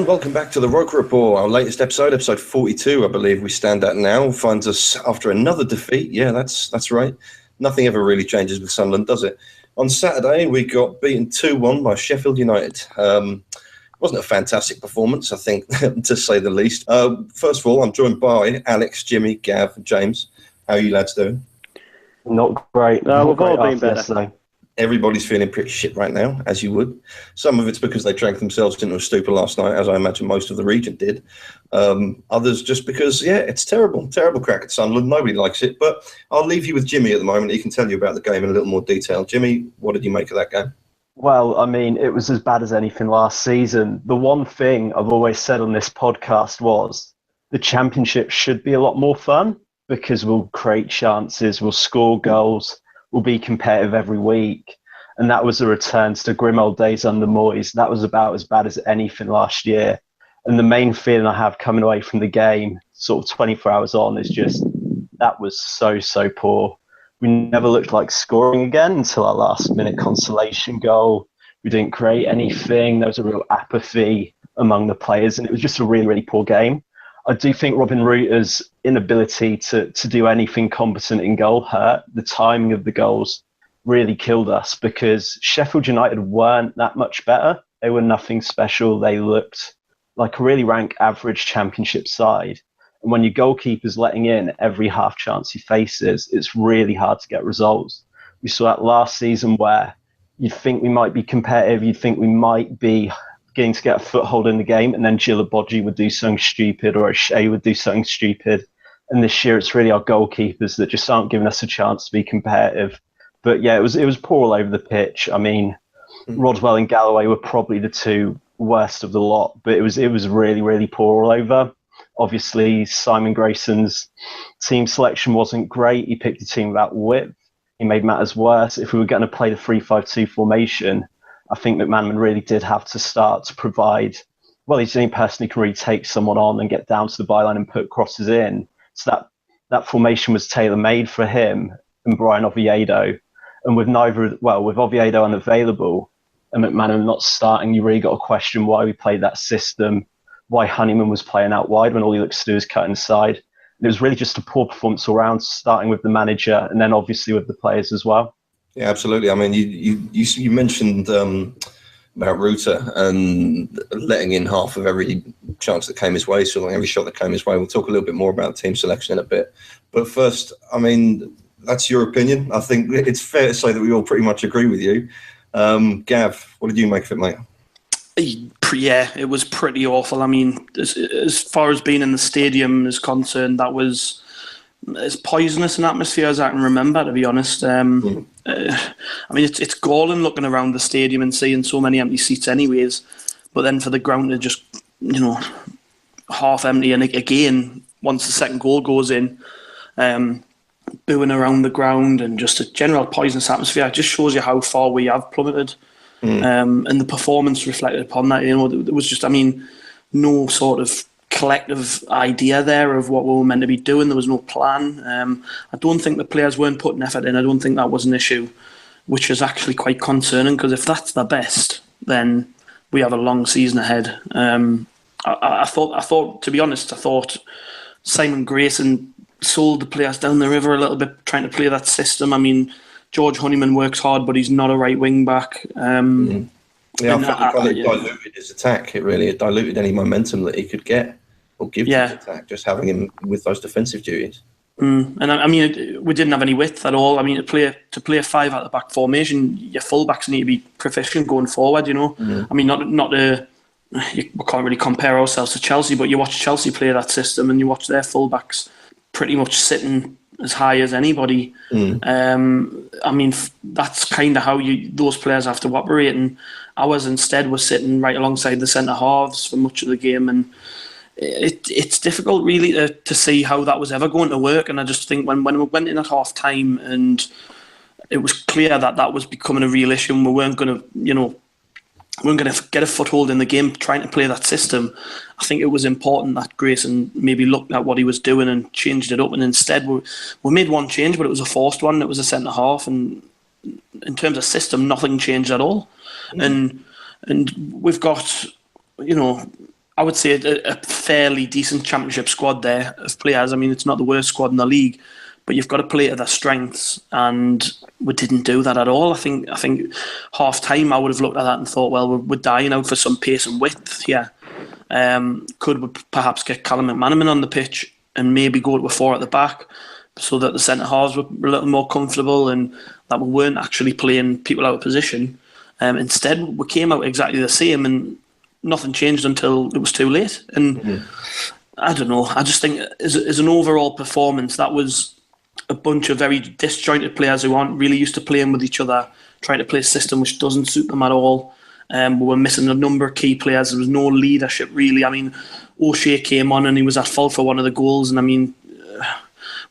everyone, welcome back to the Roker Rapport, our latest episode 42, I believe we stand at now, finds us after another defeat. Yeah, that's right. Nothing ever really changes with Sunderland, does it? On Saturday, we got beaten 2-1 by Sheffield Utd. Wasn't a fantastic performance, I think, to say the least. First of all, I'm joined by Alex, Jimmy, Gav, and James. How are you lads doing? Not great. No, we've all been better. Yesterday. Everybody's feeling pretty shit right now, as you would. Some of it's because they drank themselves into a stupor last night, as I imagine most of the region did. Others just because, it's terrible. Terrible crack at Sunderland. Nobody likes it. But I'll leave you with Jimmy at the moment. He can tell you about the game in a little more detail. Jimmy, what did you make of that game? Well, I mean, it was as bad as anything last season. The one thing I've always said on this podcast was the Championship should be a lot more fun because we'll create chances, we'll score goals, we'll be competitive every week. And that was a return to the grim old days under Moyes. That was about as bad as anything last year. And the main feeling I have coming away from the game, sort of 24 hours on, is just that was so poor. We never looked like scoring again until our last-minute consolation goal. We didn't create anything. There was a real apathy among the players, and it was just a really, really poor game. I do think Robin Reuter's inability to do anything competent in goal hurt. The timing of the goals really killed us because Sheffield United weren't that much better. They were nothing special. They looked like a really rank average Championship side. And when your goalkeeper's letting in every half chance he faces, it's really hard to get results. We saw that last season where you'd think we might be competitive, you'd think we might be getting to get a foothold in the game, and then Gilabodji would do something stupid or O'Shea would do something stupid. And this year it's really our goalkeepers that just aren't giving us a chance to be competitive. But yeah, it was poor all over the pitch. I mean, Rodwell and Galloway were probably the two worst of the lot, but it was really, really poor all over. Obviously, Simon Grayson's team selection wasn't great. He picked a team without width. He made matters worse. If we were going to play the 3-5-2 formation, I think McManaman really did have to start to provide, well, he's the only person who can really take someone on and get down to the byline and put crosses in. So that formation was tailor-made for him and Brian Oviedo. And with with Oviedo unavailable and McManaman not starting, you really got to question why we played that system, why Honeyman was playing out wide when all he looks to do is cut inside. And it was really just a poor performance all round, starting with the manager and then obviously with the players as well. Yeah, absolutely. I mean, you mentioned about Reuter and letting in half of every chance that came his way, so every shot that came his way. We'll talk a little bit more about team selection in a bit. But first, I mean, that's your opinion. I think it's fair to say that we all pretty much agree with you. Gav, what did you make of it, mate? Yeah, it was pretty awful. I mean, as far as being in the stadium is concerned, that was as poisonous an atmosphere as I can remember, to be honest. I mean, it's galling looking around the stadium and seeing so many empty seats anyways. But then for the ground to just, half empty. And again, once the second goal goes in, booing around the ground and just a general poisonous atmosphere, it just shows you how far we have plummeted. And the performance reflected upon that. There was just, no sort of collective idea there of what we were meant to be doing. There was no plan. I don't think the players weren't putting effort in. I don't think that was an issue, which is actually quite concerning because if that's the best, then we have a long season ahead. I thought, to be honest, Simon Grayson sold the players down the river a little bit, trying to play that system. I mean, George Honeyman works hard, but he's not a right wing back. Yeah, I felt it diluted his attack. It diluted any momentum that he could get or give to his attack, just having him with those defensive duties. And I mean, we didn't have any width at all. I mean, to play a 5 at the back formation, your fullbacks need to be proficient going forward. I mean, we can't really compare ourselves to Chelsea, but you watch Chelsea play that system, and you watch their fullbacks pretty much sitting as high as anybody. I mean, that's kind of how those players have to operate, and ours instead was sitting right alongside the centre halves for much of the game, and it's difficult really to see how that was ever going to work. And I just think when we went in at half time and it was clear that was becoming a real issue and we weren't going to get a foothold in the game trying to play that system, I think it was important that Grayson maybe looked at what he was doing and changed it up. And instead we made one change, but it was a forced one. It was a centre half, and in terms of system, nothing changed at all. And we've got, I would say a fairly decent championship squad there of players. I mean, it's not the worst squad in the league, but you've got to play to their strengths, and we didn't do that at all. I think half time I would have looked at that and thought, well, we're dying out for some pace and width here. Could we perhaps get Callum McManaman on the pitch and maybe go to a 4 at the back so that the centre halves were a little more comfortable and that we weren't actually playing people out of position. Instead, we came out exactly the same and nothing changed until it was too late. And I don't know, I just think as an overall performance, that was a bunch of very disjointed players who aren't really used to playing with each other, trying to play a system which doesn't suit them at all. We were missing a number of key players. There was no leadership, really. I mean, O'Shea came on and he was at fault for one of the goals. And I mean,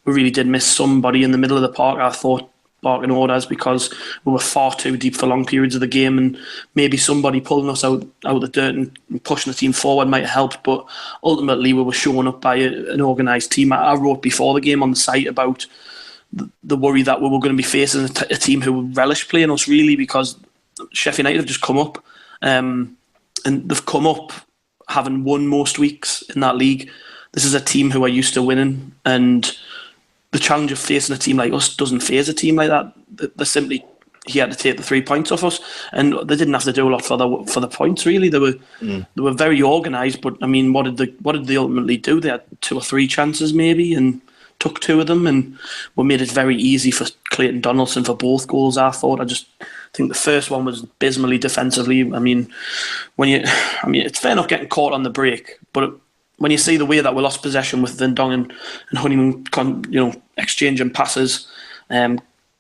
we really did miss somebody in the middle of the park, I thought, barking orders, because we were far too deep for long periods of the game, and maybe somebody pulling us out of the dirt and pushing the team forward might have helped, but ultimately we were shown up by an organised team. I wrote before the game on the site about the worry that we were going to be facing a team who would relish playing us, really, because Sheff Utd have just come up, and they've come up having won most weeks in that league. This is a team who are used to winning, and the challenge of facing a team like us doesn't faze a team like that. They're simply here to take the 3 points off us, and they didn't have to do a lot for the points, really. They were very organised, but I mean, what did they ultimately do? They had 2 or 3 chances maybe, and took 2 of them, and we made it very easy for Clayton Donaldson for both goals. I think the first one was abysmally defensively. I mean, it's fair not getting caught on the break, but when you see the way that we lost possession with Vindong and Honeyman, exchanging passes,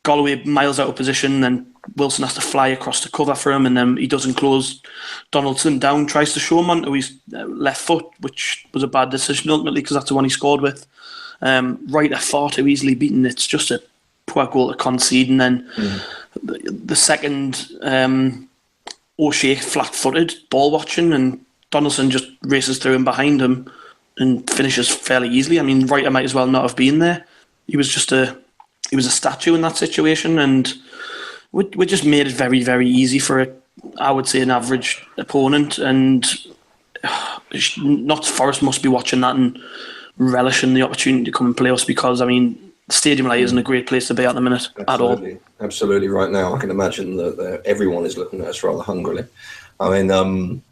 Galloway miles out of position, then Wilson has to fly across the cover for him, and then he doesn't close Donaldson down, tries to show him onto his left foot, which was a bad decision ultimately because that's the one he scored with. Right at far too easily beaten. It's just a poor goal to concede, and then the second, O'Shea flat-footed, ball watching, and Donaldson just races through him behind him and finishes fairly easily. I mean, Reiter might as well not have been there. He was a statue in that situation, and we just made it very, very easy for I would say, an average opponent. And not Forest must be watching that and relishing the opportunity to come and play us, because I mean, Stadium Light isn't a great place to be at the minute at all. Absolutely, right now I can imagine that everyone is looking at us rather hungrily. I mean,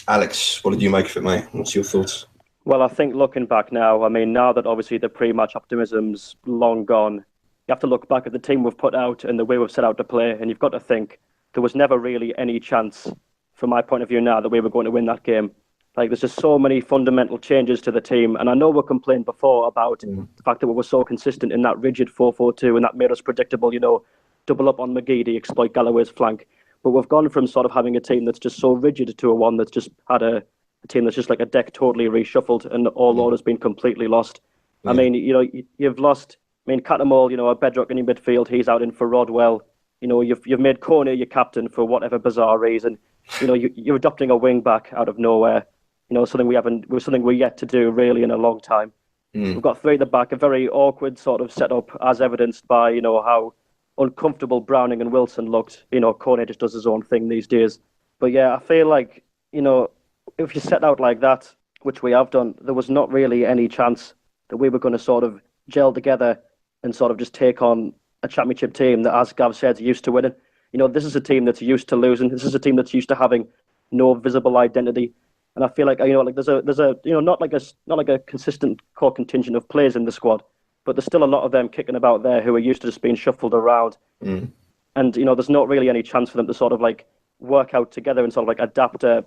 Alex, what did you make of it, mate? What's your thoughts? Well, I think looking back now, I mean, now that obviously the pre-match optimism's long gone, you have to look back at the team we've put out and the way we've set out to play, and you've got to think there was never really any chance, from my point of view now, that we were going to win that game. Like, there's just so many fundamental changes to the team, and I know we complained before about the fact that we were so consistent in that rigid 4-4-2, and that made us predictable, double up on McGeady, exploit Galloway's flank. But we've gone from sort of having a team that's just so rigid to a one that's just had a team that's just like a deck totally reshuffled, and all order's been completely lost. I mean, you've lost, Catamol, a bedrock in your midfield, he's out in for Rodwell. You've made Corney your captain for whatever bizarre reason. You're adopting a wing back out of nowhere. Something we're yet to do really in a long time. We've got 3 at the back, a very awkward sort of setup, as evidenced by, how uncomfortable Browning and Wilson looked. Corney just does his own thing these days. But yeah, I feel like, if you set out like that, which we have done, there was not really any chance that we were going to sort of gel together and sort of just take on a championship team that, as Gav said, is used to winning. This is a team that's used to losing. This is a team that's used to having no visible identity. And I feel like, there's a not like a consistent core contingent of players in the squad, but there's still a lot of them kicking about there who are used to just being shuffled around. And, there's not really any chance for them to sort of like work out together and sort of like adapt a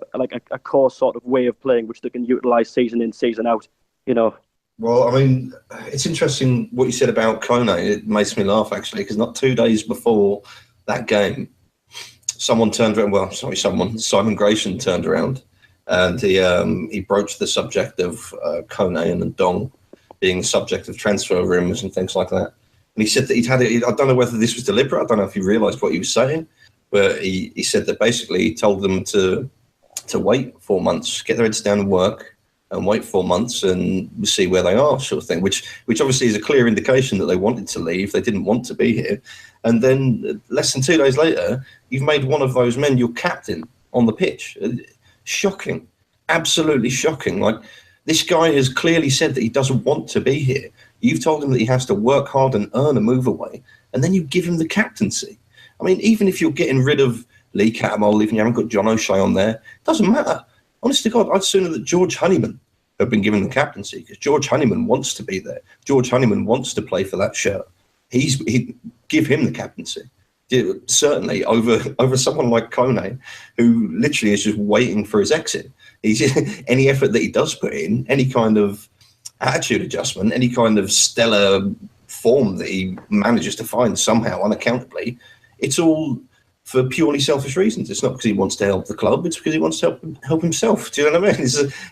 core sort of way of playing, which they can utilise season in, season out, Well, I mean, it's interesting what you said about Kone. It makes me laugh, actually, because not 2 days before that game, Simon Grayson turned around, and he broached the subject of Kone and Dong being the subject of transfer rumours and things like that. And he said that he'd had it. I don't know whether this was deliberate. I don't know if he realised what he was saying, but he said that basically he told them to wait 4 months, get their heads down and work, and wait 4 months and see where they are, sort of thing, which obviously is a clear indication that they wanted to leave. They didn't want to be here. And then less than 2 days later, you've made one of those men your captain on the pitch. Shocking. absolutely shocking. Like, this guy has clearly said that he doesn't want to be here. You've told him that he has to work hard and earn a move away, and then you give him the captaincy. I mean, even if you're getting rid of Lee Cattermole, even you haven't got John O'Shea on there, it doesn't matter. Honest to God, I'd sooner that George Honeyman had been given the captaincy, because George Honeyman wants to be there. George Honeyman wants to play for that shirt. He'd give him the captaincy. Certainly over someone like Kone, who literally is just waiting for his exit. Any effort that he does put in, any kind of attitude adjustment, any kind of stellar form that he manages to find somehow unaccountably, it's all for purely selfish reasons. It's not because he wants to help the club, it's because he wants to help himself. Do you know what I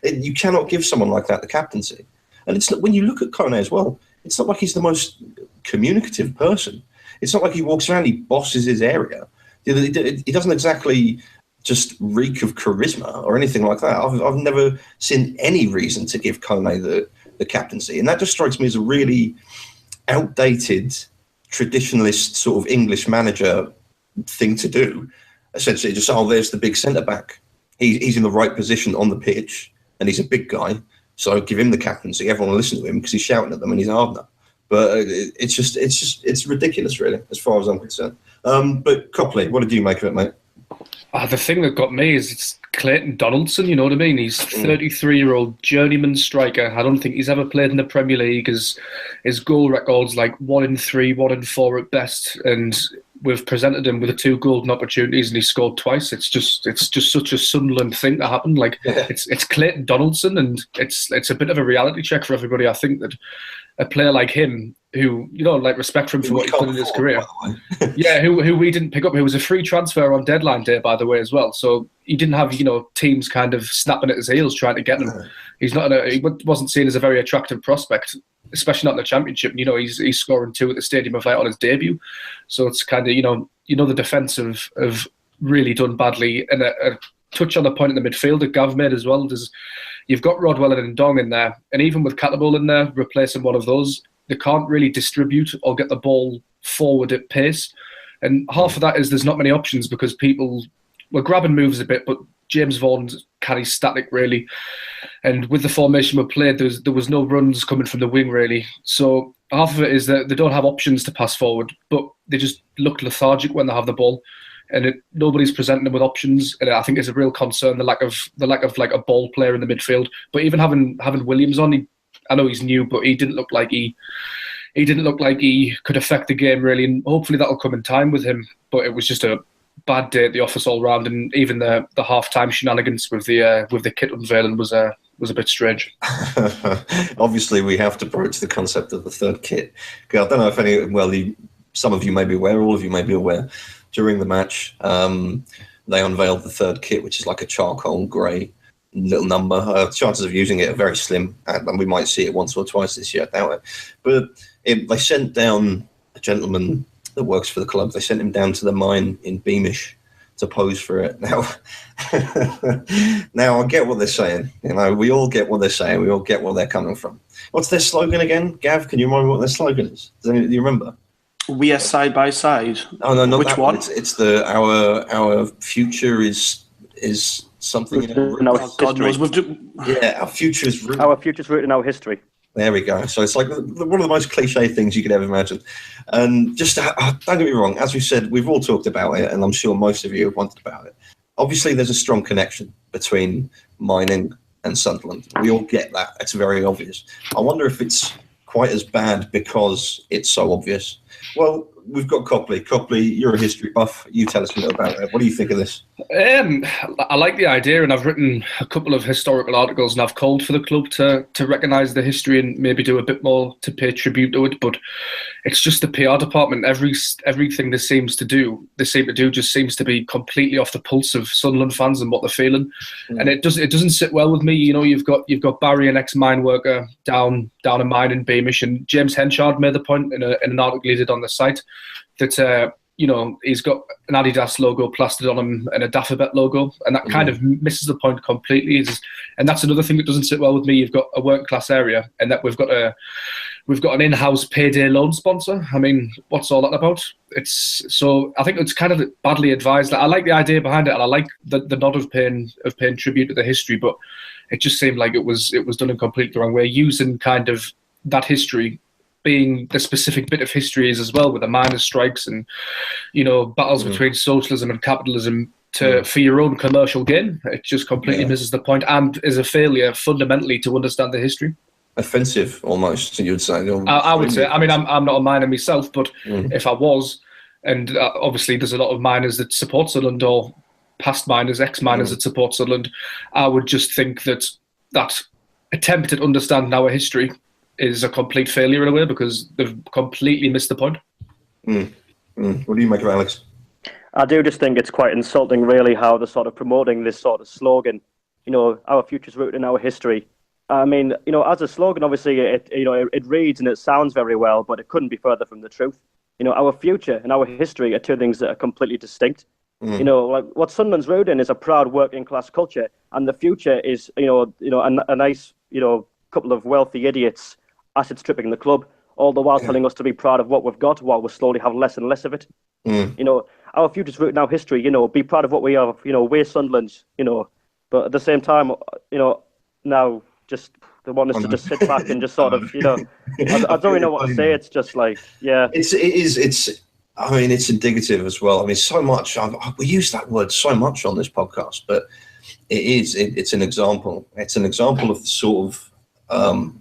mean? You cannot give someone like that the captaincy. And it's not, when you look at Kone as well, it's not like he's the most communicative person. It's not like he walks around, he bosses his area. He doesn't exactly just reek of charisma or anything like that. I've never seen any reason to give Kone the captaincy. And that just strikes me as a really outdated, traditionalist sort of English manager thing to do. Essentially, just, there's the big centre-back. He's in the right position on the pitch, and he's a big guy, so give him the captaincy. Everyone will listen to him because he's shouting at them and he's hard enough. But it's ridiculous, really, as far as I'm concerned. But Copley, what did you make of it, mate? The thing that got me is it's Clayton Donaldson, you know what I mean? He's 33-year-old journeyman striker. I don't think he's ever played in the Premier League. His goal record's like 1 in 3, 1 in 4 at best. And we've presented him with 2 golden opportunities and he scored twice. It's just such a Sunderland thing to happen. Like, it's Clayton Donaldson, and it's a bit of a reality check for everybody. I think that a player like him, who, you know, like, respect for him for what he's done in his career. Yeah, who we didn't pick up. He was a free transfer on deadline day, by the way, as well. So he didn't have, you know, teams kind of snapping at his heels trying to get him. He's not he wasn't seen as a very attractive prospect, especially not in the Championship. You know, he's scoring 2 at the Stadium of Light on his debut. So it's kind of, you know the defence have really done badly. And a touch on the point in the midfield that Gav made as well. You've got Rodwell and Ndong in there, and even with Cattermole in there, replacing one of those, they can't really distribute or get the ball forward at pace. And half of that is there's not many options because people were grabbing moves a bit, but James Vaughan carries static, really. And with the formation we played, there was no runs coming from the wing, really. So half of it is that they don't have options to pass forward, but they just look lethargic when they have the ball. And nobody's presenting them with options, and I think it's a real concern, the lack of like a ball player in the midfield. But even having Williams on, I know he's new, but he didn't look like he could affect the game, really. And hopefully that'll come in time with him. But it was just a bad day at the office all round, and even the half-time shenanigans with the kit unveiling was a bit strange. Obviously, we have to broach the concept of the third kit. I don't know if some of you may be aware, all of you may be aware. During the match, they unveiled the third kit, which is like a charcoal grey little number. Chances of using it are very slim, and we might see it once or twice this year, I doubt it. But they sent down a gentleman that works for the club. They sent him down to the mine in Beamish to pose for it. Now I get what they're saying. You know, we all get what they're saying. We all get where they're coming from. What's their slogan again? Gav, can you remind me what their slogan is? Do you remember? We are side by side. Oh no, not which that one? It's the our future is something. God knows. Our future is written. Our future's written in our history. There we go. So it's like one of the most cliche things you could ever imagine. And just don't get me wrong, as we said, we've all talked about it, and I'm sure most of you have wondered about it. Obviously, there's a strong connection between mining and Sunderland. We all get that. It's very obvious. I wonder if it's quite as bad because it's so obvious. Well, we've got Copley. Copley, you're a history buff. You tell us a little about it. What do you think of this? I like the idea, and I've written a couple of historical articles, and I've called for the club to recognise the history and maybe do a bit more to pay tribute to it. But it's just the PR department. Everything they seem to do just seems to be completely off the pulse of Sunderland fans and what they're feeling. And it doesn't sit well with me. You know, you've got Barry, an ex-mine worker, down a mine in Beamish, and James Henchard made the point in an article he did on the site that he's got an Adidas logo plastered on him and a Daffabet logo, and that kind of misses the point completely. And that's another thing that doesn't sit well with me. You've got a working class area, and that we've got an in-house payday loan sponsor. I mean, what's all that about? I think it's kind of badly advised. I like the idea behind it, and I like the nod of paying tribute to the history, but it just seemed like it was done in completely the wrong way, using kind of that history being the specific bit of history is as well, with the miners' strikes and battles between socialism and capitalism for your own commercial gain. It just completely misses the point and is a failure fundamentally to understand the history. Offensive, almost, you would say. I would say. I mean, I'm not a miner myself, but if I was, and obviously there's a lot of miners that support Sunderland, or past miners, ex-miners that support Sunderland, I would just think that attempt at understanding our history is a complete failure in a way, because they've completely missed the point. What do you make of it, Alex? I do just think it's quite insulting, really, how they're sort of promoting this sort of slogan, our future's rooted in our history. I mean, as a slogan, obviously, it reads and it sounds very well, but it couldn't be further from the truth. Our future and our history are two things that are completely distinct. Like what Sunderland's rooted in is a proud working class culture, and the future is, a nice, couple of wealthy idiots asset stripping the club, all the while telling us to be proud of what we've got, while we slowly have less and less of it. Our future's rooted in our history. Be proud of what we are. We're Sunderland. But at the same time, now just they want us to just sit back and just sort of, I don't really know what to say. It's just like, It's. I mean, it's indicative as well. I mean, so much. We use that word so much on this podcast, but it's an example. It's an example of the sort of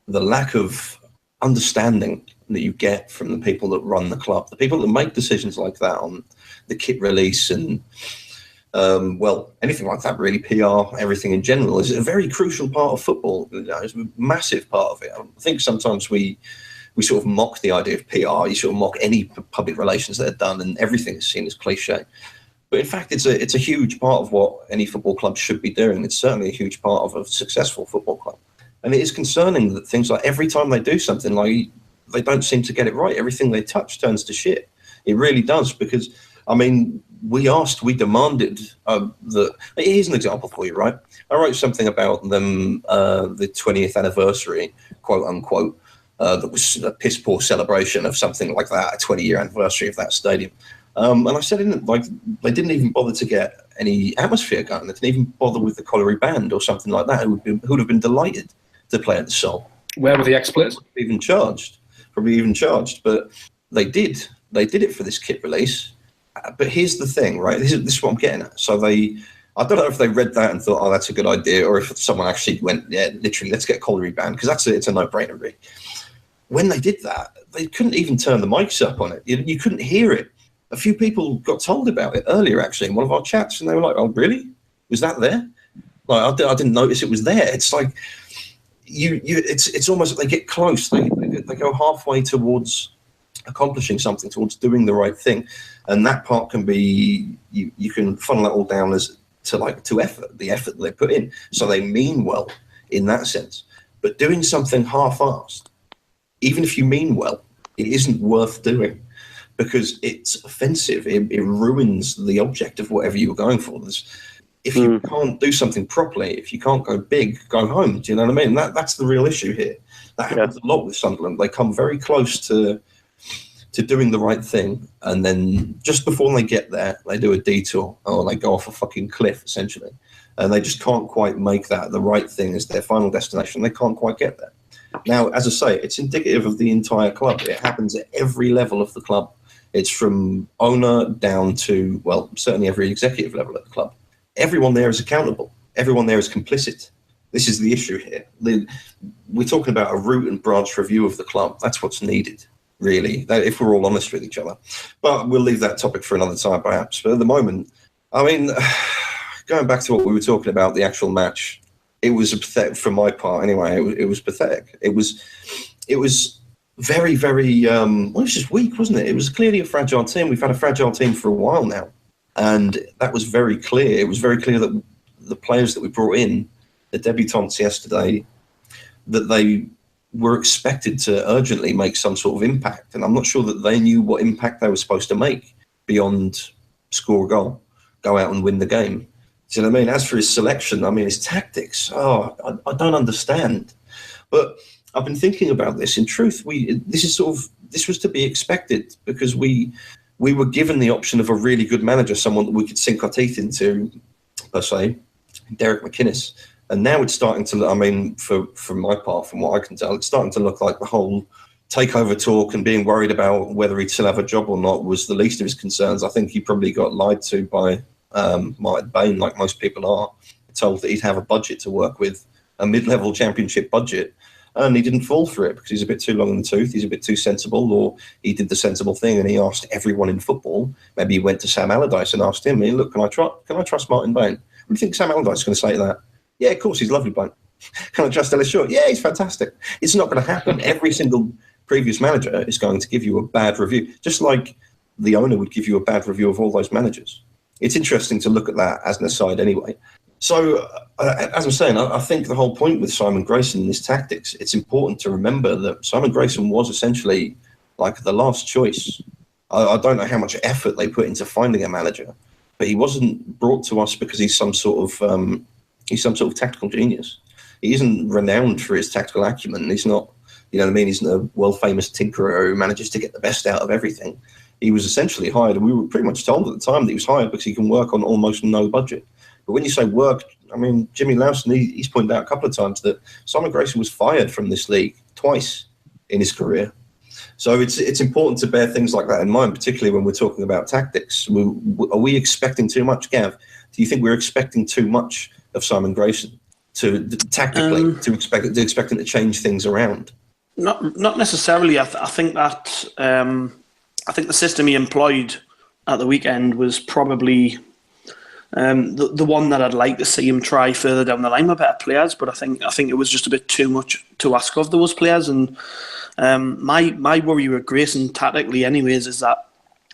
the lack of understanding that you get from the people that run the club, the people that make decisions like that on the kit release and anything like that. Really, PR, everything in general is a very crucial part of football. It's a massive part of it. I think sometimes we sort of mock the idea of PR. You sort of mock any public relations that are done, and everything is seen as cliche. But in fact, it's a huge part of what any football club should be doing. It's certainly a huge part of a successful football club. And it is concerning that things like every time they do something, like they don't seem to get it right. Everything they touch turns to shit. It really does, because, I mean, we demanded that. Here's an example for you, right? I wrote something about them, the 20th anniversary, quote unquote. That was a piss poor celebration of something like that, a 20-year anniversary of that stadium. And I said, they didn't even bother to get any atmosphere going. They didn't even bother with the colliery band or something like that. Who would have been delighted to play at the Sol. Where were the ex-players? Probably even charged, but they did. They did it for this kit release. But here's the thing, right? This is what I'm getting at. So I don't know if they read that and thought, oh, that's a good idea, or if someone actually went, yeah, literally, let's get a colliery band, because it's a no-brainer, really. When they did that, they couldn't even turn the mics up on it. You couldn't hear it. A few people got told about it earlier, actually, in one of our chats, and they were like, oh, really? Was that there? Like, I didn't notice it was there. It's like, it's almost like they get close. They go halfway towards accomplishing something, towards doing the right thing. And that part can be, you can funnel it all down to effort, the effort they put in. So they mean well in that sense. But doing something half-assed, even if you mean well, it isn't worth doing, because it's offensive. It ruins the object of whatever you were going for. If you can't do something properly, if you can't go big, go home. Do you know what I mean? That's the real issue here. That happens a lot with Sunderland. They come very close to doing the right thing, and then just before they get there, they do a detour, or they go off a fucking cliff, essentially. And they just can't quite make that the right thing as their final destination. They can't quite get there. Now, as I say, it's indicative of the entire club. It happens at every level of the club. It's from owner down to, well, certainly every executive level at the club. Everyone there is accountable. Everyone there is complicit. This is the issue here. We're talking about a root and branch review of the club. That's what's needed, really, if we're all honest with each other. But we'll leave that topic for another time, perhaps. But at the moment, I mean, going back to what we were talking about, the actual match, it was pathetic from my part anyway. It was pathetic. It was very, very, it was just weak, wasn't it? It was clearly a fragile team. We've had a fragile team for a while now. And that was very clear. It was very clear that the players that we brought in, the debutants yesterday, that they were expected to urgently make some sort of impact. And I'm not sure that they knew what impact they were supposed to make beyond score a goal, go out and win the game. Do you know what I mean? As for his selection, I mean, his tactics, I don't understand. But I've been thinking about this. In truth, this was to be expected, because we were given the option of a really good manager, someone that we could sink our teeth into, per se, Derek McInnes. And now it's starting to look, I mean, for my part, from what I can tell, it's starting to look like the whole takeover talk and being worried about whether he'd still have a job or not was the least of his concerns. I think he probably got lied to by Martin Bain, like most people are, told that he'd have a budget to work with, a mid-level championship budget. And he didn't fall for it because he's a bit too long in the tooth, he's a bit too sensible, or he did the sensible thing and he asked everyone in football. Maybe he went to Sam Allardyce and asked him, hey, look, can I trust Martin Bain? What do you think Sam Allardyce is going to say to that? Yeah, of course, he's lovely, Bain. Can I trust Ellis Short? Yeah, he's fantastic. It's not going to happen. Every single previous manager is going to give you a bad review, just like the owner would give you a bad review of all those managers. It's interesting to look at that as an aside anyway. So, as I'm saying, I think the whole point with Simon Grayson and his tactics, it's important to remember that Simon Grayson was essentially like the last choice. I don't know how much effort they put into finding a manager, but he wasn't brought to us because he's some sort of tactical genius. He isn't renowned for his tactical acumen. He's not, you know what I mean? He's not a world-famous tinkerer who manages to get the best out of everything. He was essentially hired, and we were pretty much told at the time that he was hired because he can work on almost no budget. But when you say work, I mean, Jimmy Lawson, he's pointed out a couple of times that Simon Grayson was fired from this league twice in his career. So it's important to bear things like that in mind, particularly when we're talking about tactics. Are we expecting too much, Gav? Do you think we're expecting too much of Simon Grayson tactically to expect him to change things around? Not necessarily. I think that I think the system he employed at the weekend was probably the one that I'd like to see him try further down the line with better players. But I think it was just a bit too much to ask of those players. And my worry with Grayson tactically, anyways, is that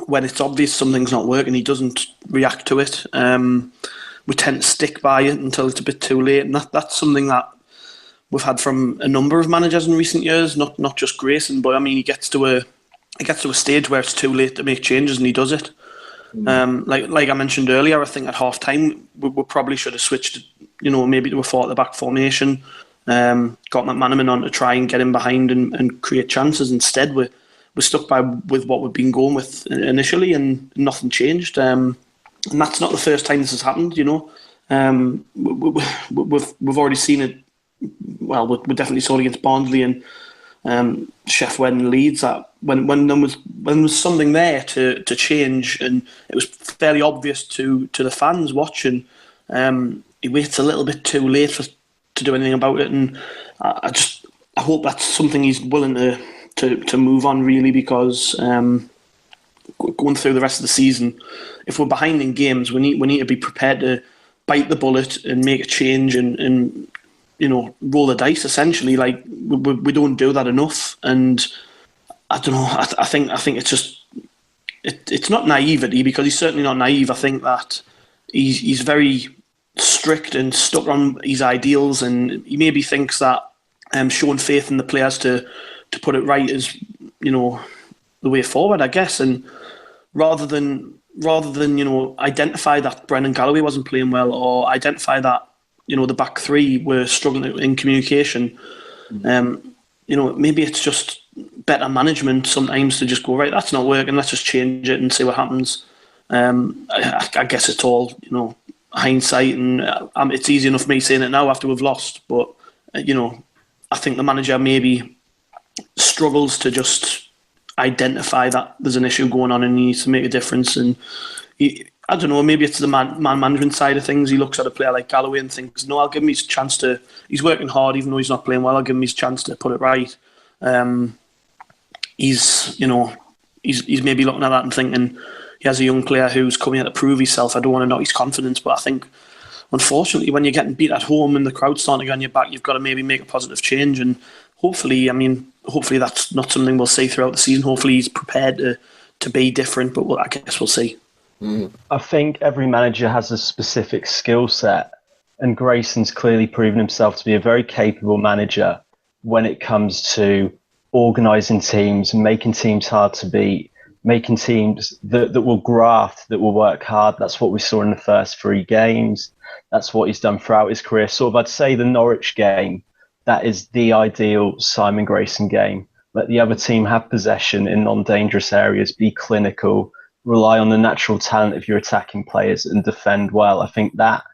when it's obvious something's not working, he doesn't react to it. We tend to stick by it until it's a bit too late, and that's something that we've had from a number of managers in recent years, not just Grayson. But I mean, he gets to a stage where it's too late to make changes, and he does it. Like I mentioned earlier, I think at half time we probably should have switched, maybe to a 4 at the back formation. Got McManaman on to try and get him behind and create chances. Instead, we're stuck with what we've been going with initially, and nothing changed. And that's not the first time this has happened. We've already seen it. Well, we definitely saw it against Barnsley and Sheff Utd and Leeds. That when there was something there to change, and it was fairly obvious to the fans watching, he waits a little bit too late to do anything about it. And I hope that's something he's willing to move on, really, because going through the rest of the season, if we're behind in games, we need to be prepared to bite the bullet and make a change and roll the dice, essentially. Like we don't do that enough, and I don't know. I think it's just it's not naivety, because he's certainly not naive. I think that he's very strict and stuck on his ideals, and he maybe thinks that showing faith in the players to put it right is the way forward, I guess. And rather than identify that Brendan Galloway wasn't playing well, or identify that the back three were struggling in communication, maybe it's just better management sometimes to just go, right, that's not working, let's just change it and see what happens. I guess it's all hindsight, and it's easy enough me saying it now after we've lost, but I think the manager maybe struggles to just identify that there's an issue going on and he needs to make a difference. And I don't know, maybe it's the man management side of things. He looks at a player like Galloway and thinks, no, I'll give him his chance to, he's working hard even though he's not playing well, I'll give him his chance to put it right. He's maybe looking at that and thinking he has a young player who's coming out to prove himself. I don't want to knock his confidence, but I think unfortunately when you're getting beat at home and the crowd's starting to go on your back, you've got to maybe make a positive change. And hopefully that's not something we'll see throughout the season. Hopefully he's prepared to be different, but I guess we'll see. I think every manager has a specific skill set, and Grayson's clearly proven himself to be a very capable manager. when it comes to organising teams, making teams hard to beat, making teams that will graft, that will work hard. That's what we saw in the first 3 games. That's what he's done throughout his career. Sort of, I'd say the Norwich game, that is the ideal Simon Grayson game. Let the other team have possession in non-dangerous areas, be clinical, rely on the natural talent of your attacking players and defend well. I think that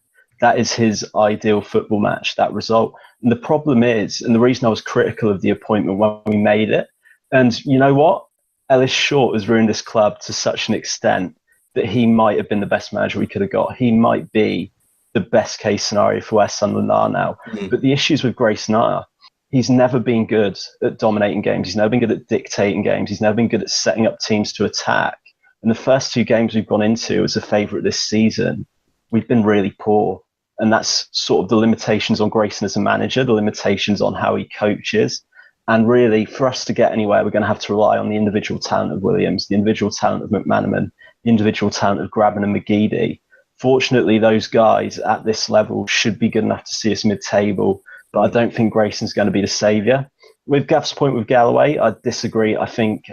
is his ideal football match, that result. And the problem is, and the reason I was critical of the appointment when we made it, and you know what? Ellis Short has ruined this club to such an extent that he might have been the best manager we could have got. He might be the best case scenario for where Sunderland are now. But the issues with Grayson are, he's never been good at dominating games. He's never been good at dictating games. He's never been good at setting up teams to attack. And the first 2 games we've gone into as a favourite this season, we've been really poor. And that's sort of the limitations on Grayson as a manager, the limitations on how he coaches. And really, for us to get anywhere, we're going to have to rely on the individual talent of Williams, the individual talent of McManaman, the individual talent of Grabban and McGeady. Fortunately, those guys at this level should be good enough to see us mid-table, but I don't think Grayson's going to be the saviour. With Gaff's point with Galloway, I disagree. I think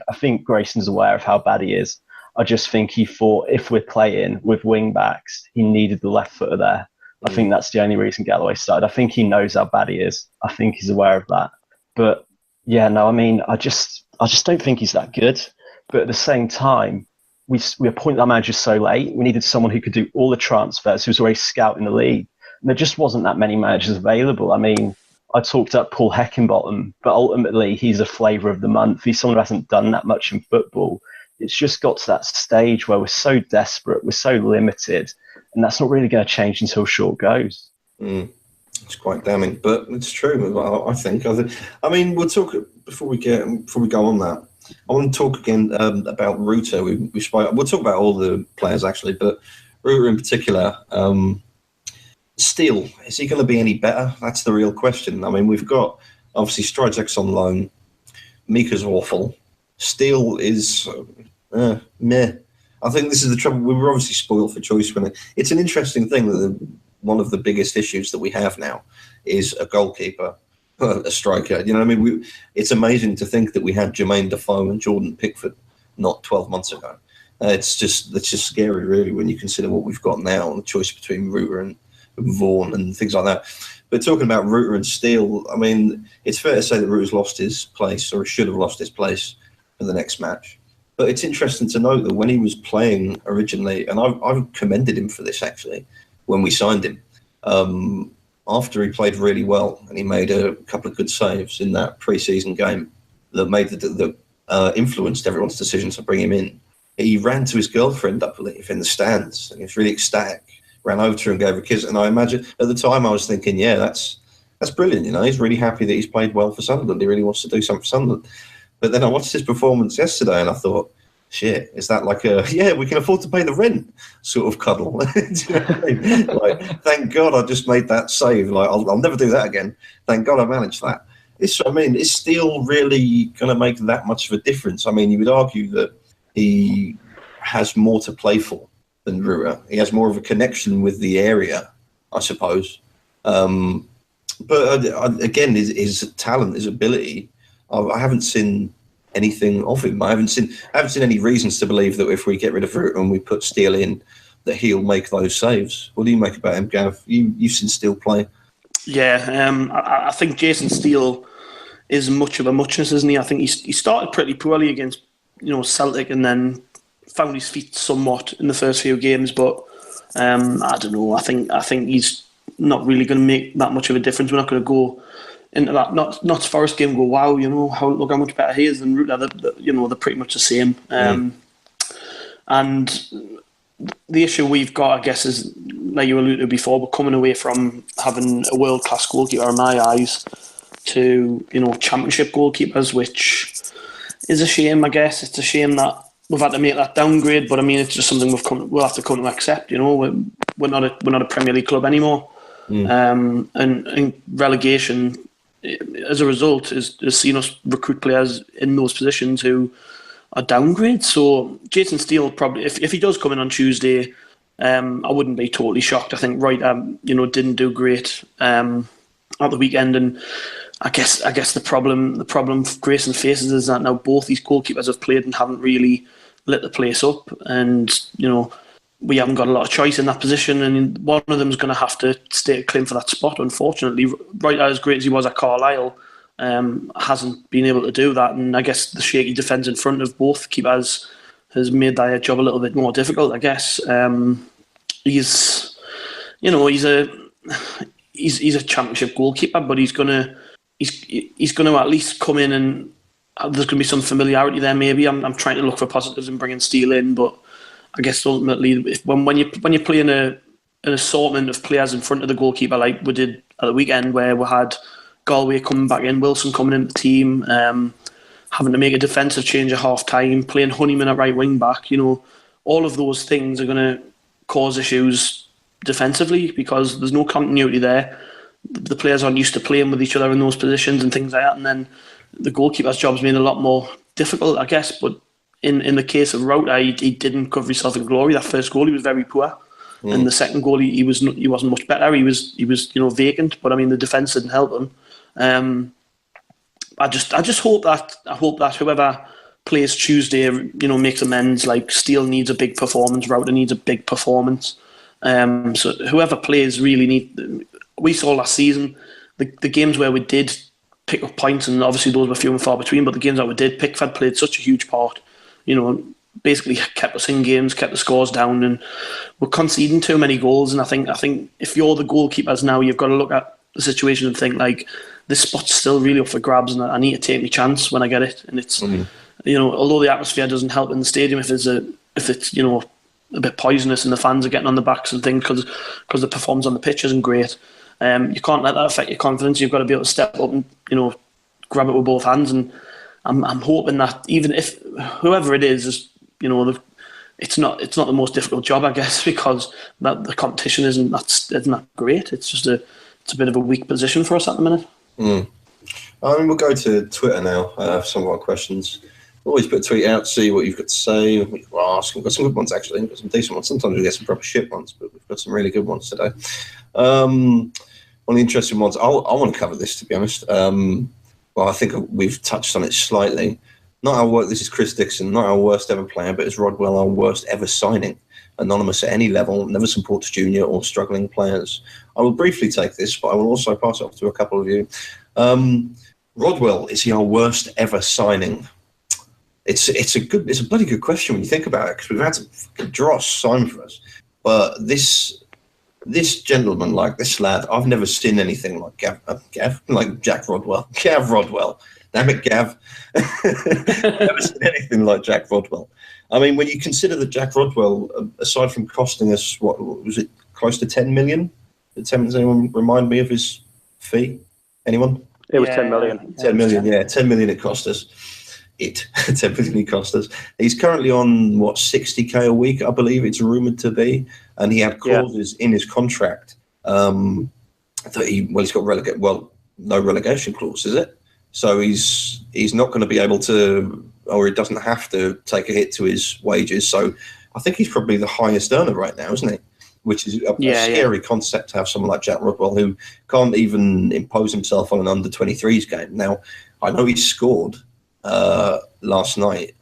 Grayson's aware of how bad he is. I just think he thought if we're playing with wing-backs, he needed the left footer there. I think that's the only reason Galloway started. I think he knows how bad he is. I think he's aware of that. But yeah, no, I mean, I just don't think he's that good. But at the same time, we appointed our manager so late. We needed someone who could do all the transfers, who was already scouting the league. And there just wasn't that many managers available. I mean, I talked up Paul Heckingbottom, but ultimately he's a flavour of the month. He's someone who hasn't done that much in football. It's just got to that stage where we're so desperate, we're so limited, and that's not really going to change until Short goes. It's quite damning, but it's true. I think. I mean, we'll talk before we go on that. I want to talk again about Ruter. We'll talk about all the players actually, but Ruter in particular. Steele, is he going to be any better? That's the real question. I mean, we've got obviously Stryjek's on loan. Mika's awful. Steele is meh. I think this is the trouble. We were obviously spoiled for choice when it's an interesting thing that one of the biggest issues that we have now is a goalkeeper, a striker. You know what I mean? It's amazing to think that we had Jermaine Defoe and Jordan Pickford not 12 months ago. It's just scary, really, when you consider what we've got now and the choice between Ruter and Vaughan and things like that. But talking about Ruter and Steele, I mean, it's fair to say that Ruter's lost his place, or he should have lost his place for the next match. But it's interesting to note that when he was playing originally, and I've commended him for this actually, when we signed him, after he played really well and he made a couple of good saves in that pre-season game that made that influenced everyone's decision to bring him in. He ran to his girlfriend, I believe, in the stands, and he was really ecstatic. Ran over to her and gave her a kiss. And I imagine at the time I was thinking, yeah, that's brilliant. You know, he's really happy that he's played well for Sunderland. He really wants to do something for Sunderland. But then I watched his performance yesterday and I thought, shit, is that like we can afford to pay the rent sort of cuddle? Do you know what I mean? Like, thank God I just made that save. Like, I'll never do that again. Thank God I managed that. Is Steele really going to make that much of a difference? I mean, you would argue that he has more to play for than Ruter. He has more of a connection with the area, I suppose. But again, his talent, his ability, I haven't seen anything of him. I haven't seen any reasons to believe that if we get rid of Ruter and we put Steele in, that he'll make those saves. What do you make about him, Gav? You've seen Steele play. Yeah, I think Jason Steele is much of a muchness, isn't he? I think he started pretty poorly against Celtic and then found his feet somewhat in the first few games, but I don't know. I think he's not really going to make that much of a difference. We're not going to go into that Notts Forest game and go, wow, look how much better he is than Ruter. They're pretty much the same. And the issue we've got, I guess, is, like you alluded to before, we're coming away from having a world-class goalkeeper, in my eyes, to championship goalkeepers, which is a shame, I guess. It's a shame that we've had to make that downgrade, but I mean, it's just something we'll have to come to accept. We're not a Premier League club anymore, and relegation, as a result, has seen us recruit players in those positions who are downgrades. So Jason Steele probably, if he does come in on Tuesday, I wouldn't be totally shocked. I think Wright, didn't do great at the weekend, and I guess the problem Grayson faces is that now both these goalkeepers have played and haven't really lit the place up, and we haven't got a lot of choice in that position, and one of them is going to have to stake a claim for that spot. Unfortunately, right, as great as he was at Carlisle, hasn't been able to do that, and I guess the shaky defence in front of both keepers has made that job a little bit more difficult. I guess he's a championship goalkeeper, but he's gonna at least come in, and there's gonna be some familiarity there. Maybe I'm trying to look for positives in bringing Steele in, but I guess ultimately, when you're playing an assortment of players in front of the goalkeeper, like we did at the weekend, where we had Galway coming back in, Wilson coming into the team, having to make a defensive change at half time, playing Honeyman at right wing back, all of those things are going to cause issues defensively because there's no continuity there. The players aren't used to playing with each other in those positions and things like that, and then the goalkeeper's job's made a lot more difficult, I guess. But in the case of Roker, he didn't cover himself in glory. That first goal, he was very poor. And the second goal, he wasn't much better. He was vacant. But I mean, the defence didn't help him. I just hope that whoever plays Tuesday, makes amends. Like Steele needs a big performance, Roker needs a big performance. So whoever plays really need. We saw last season the games where we did pick up points, and obviously those were few and far between. But the games that we did, Pickford played such a huge part. Basically kept us in games, kept the scores down, and we're conceding too many goals. And I think if you're the goalkeepers now, you've got to look at the situation and think like, this spot's still really up for grabs, and I need to take my chance when I get it. And it's although the atmosphere doesn't help in the stadium, if it's a bit poisonous and the fans are getting on the backs and things because the performance on the pitch isn't great, you can't let that affect your confidence. You've got to be able to step up and grab it with both hands. And I'm hoping that even if whoever it is it's not the most difficult job, I guess, because the competition isn't that great. It's just it's a bit of a weak position for us at the minute. I mean, we'll go to Twitter now for some of our questions. Always put a tweet out, see what you've got to say. We've got some good ones, actually. We've got some decent ones. Sometimes we get some proper shit ones, but we've got some really good ones today. One of the interesting ones, I want to cover this, to be honest. Well, I think we've touched on it slightly. This is Chris Dixon, not our worst ever player, but is Rodwell our worst ever signing? Anonymous at any level, never supports junior or struggling players. I will briefly take this, but I will also pass it off to a couple of you. Rodwell, is he our worst ever signing? It's a bloody good question when you think about it, because we've had some dross sign for us. But this gentleman, like this lad, I've never seen anything like Jack Rodwell. Gav Rodwell. Damn it, Gav. Never seen anything like Jack Rodwell. I mean, when you consider that Jack Rodwell, aside from costing us, what was it, close to 10 million? Does anyone remind me of his fee? Anyone? It was 10 million. 10 million, yeah. 10 million it cost us. 10 million he cost us. He's currently on, 60k a week, I believe it's rumoured to be. And he had clauses in his contract that he's got no relegation clause, is it? So he's not going to be able to, or he doesn't have to take a hit to his wages. So I think he's probably the highest earner right now, isn't he? Which is a scary concept to have someone like Jack Rodwell who can't even impose himself on an under-23s game. Now, I know he scored last night,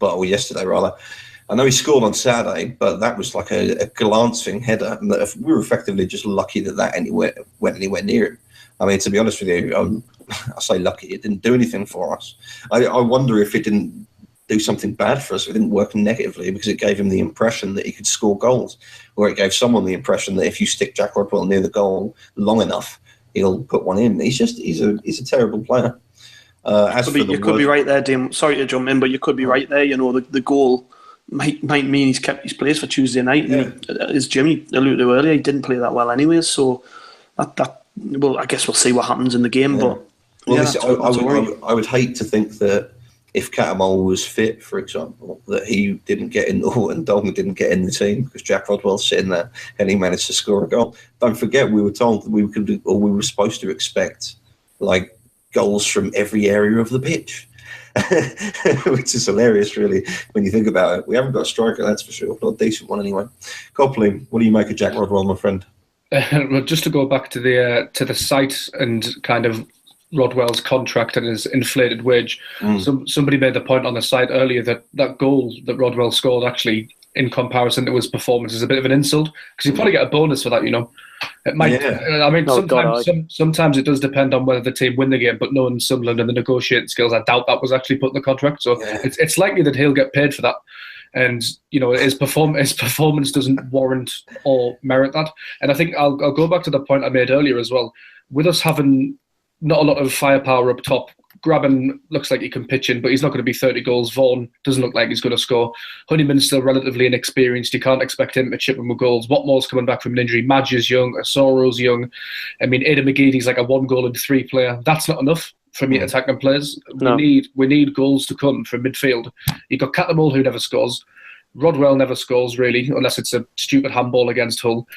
yesterday rather. I know he scored on Saturday, but that was like a glancing header. And we were effectively just lucky that went anywhere near him. I mean, to be honest with you, I say lucky. It didn't do anything for us. I wonder if it didn't do something bad for us. If it didn't work negatively because it gave him the impression that he could score goals, or it gave someone the impression that if you stick Jack Rodwell near the goal long enough, he'll put one in. He's a terrible player. You could be right there, Dim. Sorry to jump in, but you could be right there. The goal might mean he's kept his place for Tuesday night. Yeah. As Jimmy alluded to earlier, he didn't play that well anyway. So I guess we'll see what happens in the game. Yeah. But I would hate to think that if Catamol was fit, for example, that he didn't get in, and Dalton didn't get in the team because Jack Rodwell's sitting there and he managed to score a goal. Don't forget, we were told that we were supposed to expect like goals from every area of the pitch, which is hilarious, really, when you think about it. We haven't got a striker, that's for sure, not a decent one anyway. Copley, what do you make of Jack Rodwell, my friend? Well, just to go back to the site and kind of Rodwell's contract and his inflated wage. Somebody made the point on the site earlier that goal that Rodwell scored actually, in comparison to his performance, is a bit of an insult, because you probably get a bonus for that, you know. It might. Yeah. I mean, sometimes it does depend on whether the team win the game, but knowing Sunderland and the negotiating skills, I doubt that was actually put in the contract. So it's likely that he'll get paid for that. And, you know, his performance doesn't warrant or merit that. And I think I'll go back to the point I made earlier as well. With us having not a lot of firepower up top, Grabban looks like he can pitch in, but he's not going to be 30 goals. Vaughan doesn't look like he's going to score. Honeyman's still relatively inexperienced. You can't expect him to chip in with goals. Watmore's coming back from an injury. Madge is young. Asoro's young. I mean, Aidan McGeady's like a 1-goal-in-3 player. That's not enough for me attacking players. No. We need goals to come from midfield. You've got Catamol, who never scores. Rodwell never scores, really, unless it's a stupid handball against Hull.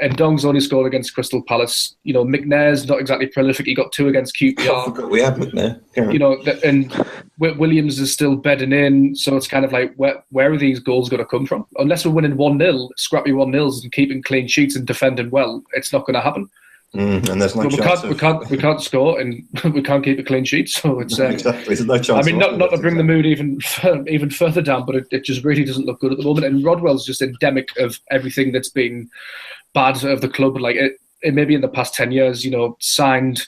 And Dong's only scored against Crystal Palace. You know, McNair's not exactly prolific. He got 2 against QPR. I forgot we had McNair. Yeah. You know, and Williams is still bedding in, so it's kind of like, where are these goals going to come from? Unless we're winning 1-0, scrappy 1-0s and keeping clean sheets and defending well, it's not going to happen. And there's no chance. We can't score, and we can't keep a clean sheet. So it's exactly. There's no chance. I mean, not to bring the mood even further down, but it just really doesn't look good at the moment. And Rodwell's just endemic of everything that's been bad of the club. Like it maybe in the past 10 years, you know, signed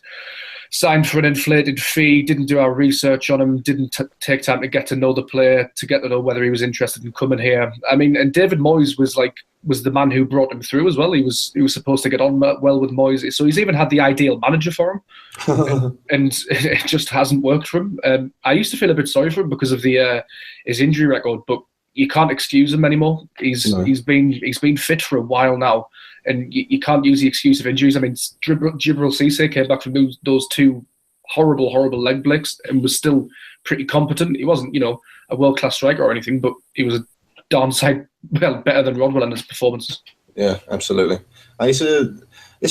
for an inflated fee, didn't do our research on him, didn't take time to get to know the player, to get to know whether he was interested in coming here. I mean, and David Moyes was the man who brought him through as well. He was supposed to get on well with Moyes, so he's even had the ideal manager for him, and it just hasn't worked for him. I used to feel a bit sorry for him because of his injury record, but you can't excuse him anymore. He's been fit for a while now, and you can't use the excuse of injuries. I mean, Djibril Cissé came back from those 2 horrible leg breaks and was still pretty competent. He wasn't, you know, a world-class striker or anything, but he was a darn sight better than Rodwell in his performances. Yeah, absolutely. It's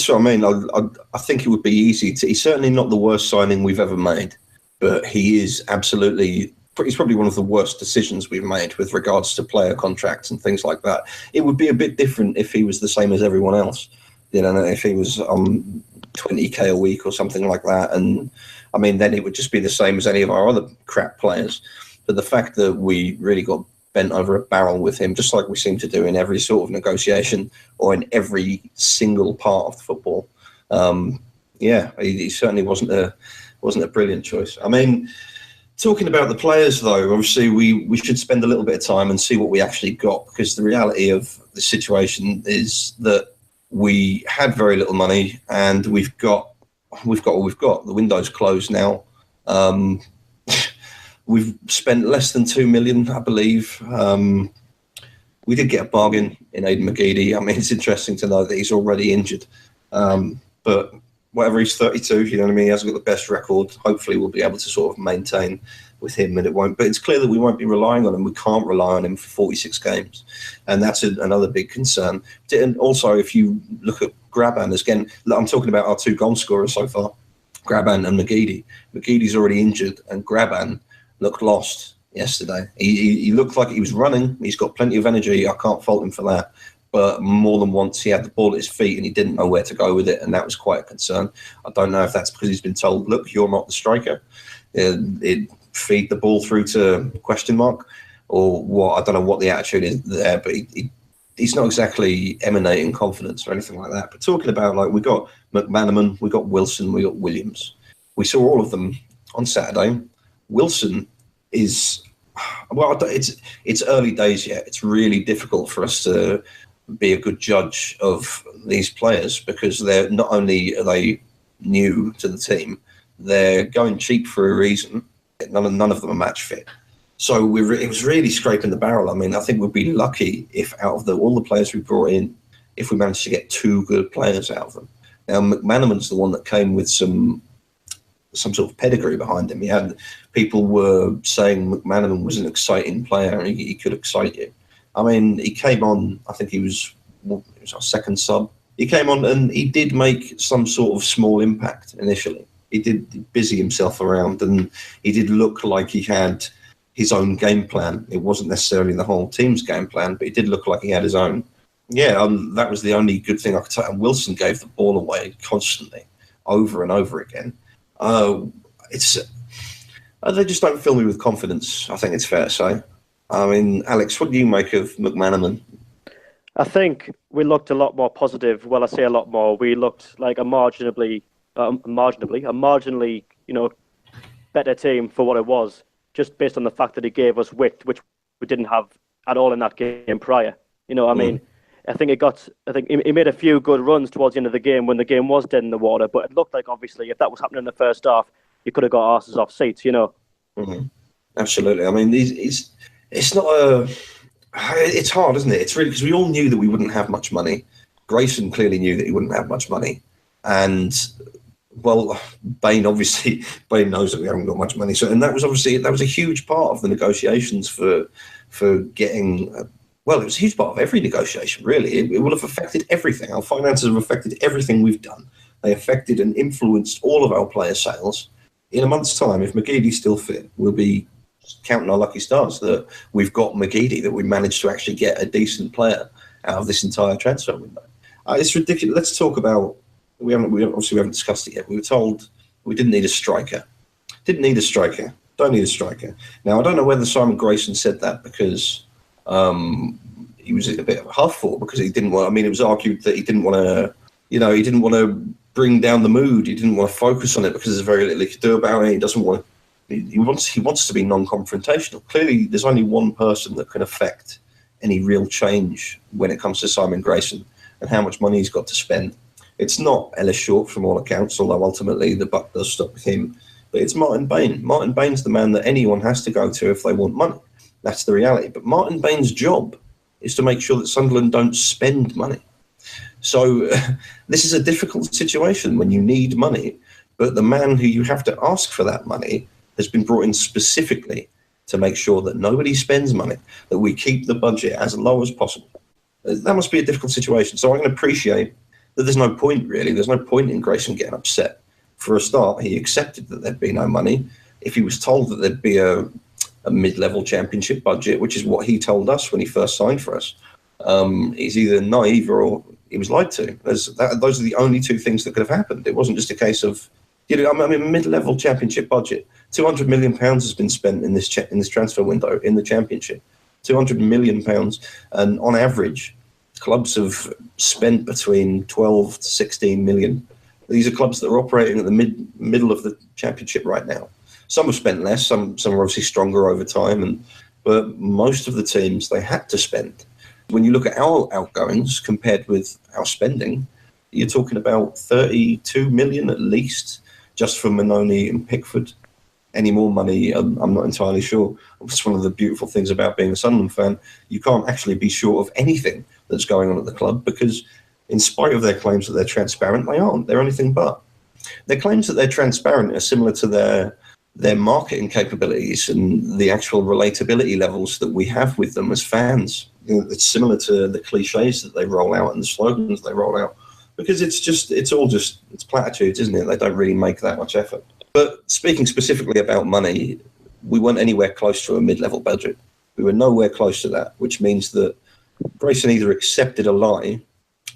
what I mean. I think it would be easy to. He's certainly not the worst signing we've ever made, but he is absolutely. He's probably one of the worst decisions we've made with regards to player contracts and things like that. It would be a bit different if he was the same as everyone else. You know, if he was on 20k a week or something like that, and I mean, then it would just be the same as any of our other crap players. But the fact that we really got bent over a barrel with him, just like we seem to do in every sort of negotiation or in every single part of the football. He certainly wasn't a brilliant choice. I mean, talking about the players, though, obviously we should spend a little bit of time and see what we actually got, because the reality of the situation is that we had very little money and we've got what we've got. The window's closed now. We've spent less than 2 million, I believe. We did get a bargain in Aidan McGeady. I mean, it's interesting to know that he's already injured. But whatever, he's 32, you know what I mean? He hasn't got the best record. Hopefully we'll be able to sort of maintain with him, and it won't. But it's clear that we won't be relying on him. We can't rely on him for 46 games. And that's another big concern. And also, if you look at Grabban, again, I'm talking about our 2 goal scorers so far, Grabban and McGeady. McGeady's already injured, and Grabban looked lost yesterday. He looked like he was running. He's got plenty of energy. I can't fault him for that. But more than once, he had the ball at his feet and he didn't know where to go with it, and that was quite a concern. I don't know if that's because he's been told, look, you're not the striker. Feed the ball through to ? Or what. I don't know what the attitude is there, but he's not exactly emanating confidence or anything like that. But talking about, like, we got McManaman, we got Wilson, we got Williams. We saw all of them on Saturday. Wilson is, well, it's early days yet. It's really difficult for us to be a good judge of these players, because they're not only are they new to the team, they're going cheap for a reason. None of them are match fit. So it was really scraping the barrel. I mean, I think we'd be lucky if out of all the players we brought in, if we managed to get 2 good players out of them. Now, McManaman's the one that came with some sort of pedigree behind him. People were saying McManaman was an exciting player and he could excite you. I mean, he came on, I think he was our second sub. He came on and he did make some sort of small impact initially. He did busy himself around, and he did look like he had his own game plan. It wasn't necessarily the whole team's game plan, but he did look like he had his own. Yeah, that was the only good thing I could say. And Wilson gave the ball away constantly, over and over again. They just don't fill me with confidence, I think it's fair to say. I mean, Alex, what do you make of McManaman? I think we looked a lot more positive. Well, I say a lot more. We looked like a marginally, better team for what it was, just based on the fact that he gave us width, which we didn't have at all in that game prior. You know what I mean? I think he made a few good runs towards the end of the game when the game was dead in the water, but it looked like, obviously, if that was happening in the first half, you could have got arses off seats, you know? Mm-hmm. Absolutely. I mean, it's not a... It's hard, isn't it? It's really because we all knew that we wouldn't have much money. Grayson clearly knew that he wouldn't have much money. And, well, Bain knows that we haven't got much money. So, and that was a huge part of the negotiations for getting... Well, it was a huge part of every negotiation, really. It will have affected everything. Our finances have affected everything we've done. They affected and influenced all of our player sales. In a month's time, if McGeady's still fit, we'll be counting our lucky stars that we've got McGeady, that we managed to actually get a decent player out of this entire transfer window. It's ridiculous. Let's talk about... We haven't discussed it yet. We were told we didn't need a striker. Don't need a striker. Now, I don't know whether Simon Grayson said that because... he was in a bit of a huff, or because he didn't want. I mean, it was argued that he didn't want to, he didn't want to bring down the mood. He didn't want to focus on it because there's very little he could do about it. He doesn't want. He wants to be non-confrontational. Clearly, there's only one person that can affect any real change when it comes to Simon Grayson and how much money he's got to spend. It's not Ellis Short from all accounts, although ultimately the buck does stop with him. But it's Martin Bain. Martin Bain's the man that anyone has to go to if they want money. That's the reality. But Martin Bain's job is to make sure that Sunderland don't spend money. So this is a difficult situation when you need money, but the man who you have to ask for that money has been brought in specifically to make sure that nobody spends money, that we keep the budget as low as possible. That must be a difficult situation. So I can appreciate that there's no point, really. There's no point in Grayson getting upset. For a start, he accepted that there'd be no money. If he was told that there'd be a mid-level championship budget, which is what he told us when he first signed for us, he's either naive or he was lied to. Those are the only two things that could have happened. It wasn't just a case of, mid-level championship budget. £200 million has been spent in this transfer window in the championship. £200 million, and on average, clubs have spent between 12 to 16 million. These are clubs that are operating at the middle of the championship right now. Some have spent less, some are obviously stronger over time, but most of the teams, they had to spend. When you look at our outgoings compared with our spending, you're talking about 32 million at least, just for Mannone and Pickford. Any more money, I'm not entirely sure. It's one of the beautiful things about being a Sunderland fan. You can't actually be sure of anything that's going on at the club because in spite of their claims that they're transparent, they aren't. They're anything but. Their claims that they're transparent are similar to their marketing capabilities and the actual relatability levels that we have with them as fans. It's similar to the cliches that they roll out and the slogans they roll out, because it's all platitudes, isn't it? They don't really make that much effort. But speaking specifically about money, we weren't anywhere close to a mid-level budget. We were nowhere close to that, which means that Grayson either accepted a lie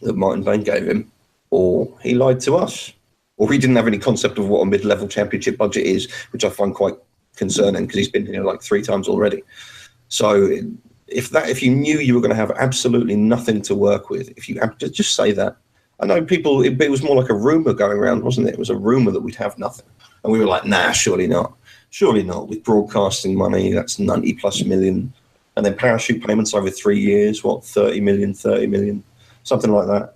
that Martin Bain gave him, or he lied to us. Or he didn't have any concept of what a mid-level championship budget is, which I find quite concerning because he's been here like 3 times already. So if you knew you were going to have absolutely nothing to work with, if you have to just say that. I know it was more like a rumour going around, wasn't it? It was a rumour that we'd have nothing. And we were like, nah, surely not. Surely not. With broadcasting money, that's 90 plus million. And then parachute payments over 3 years, 30 million, something like that.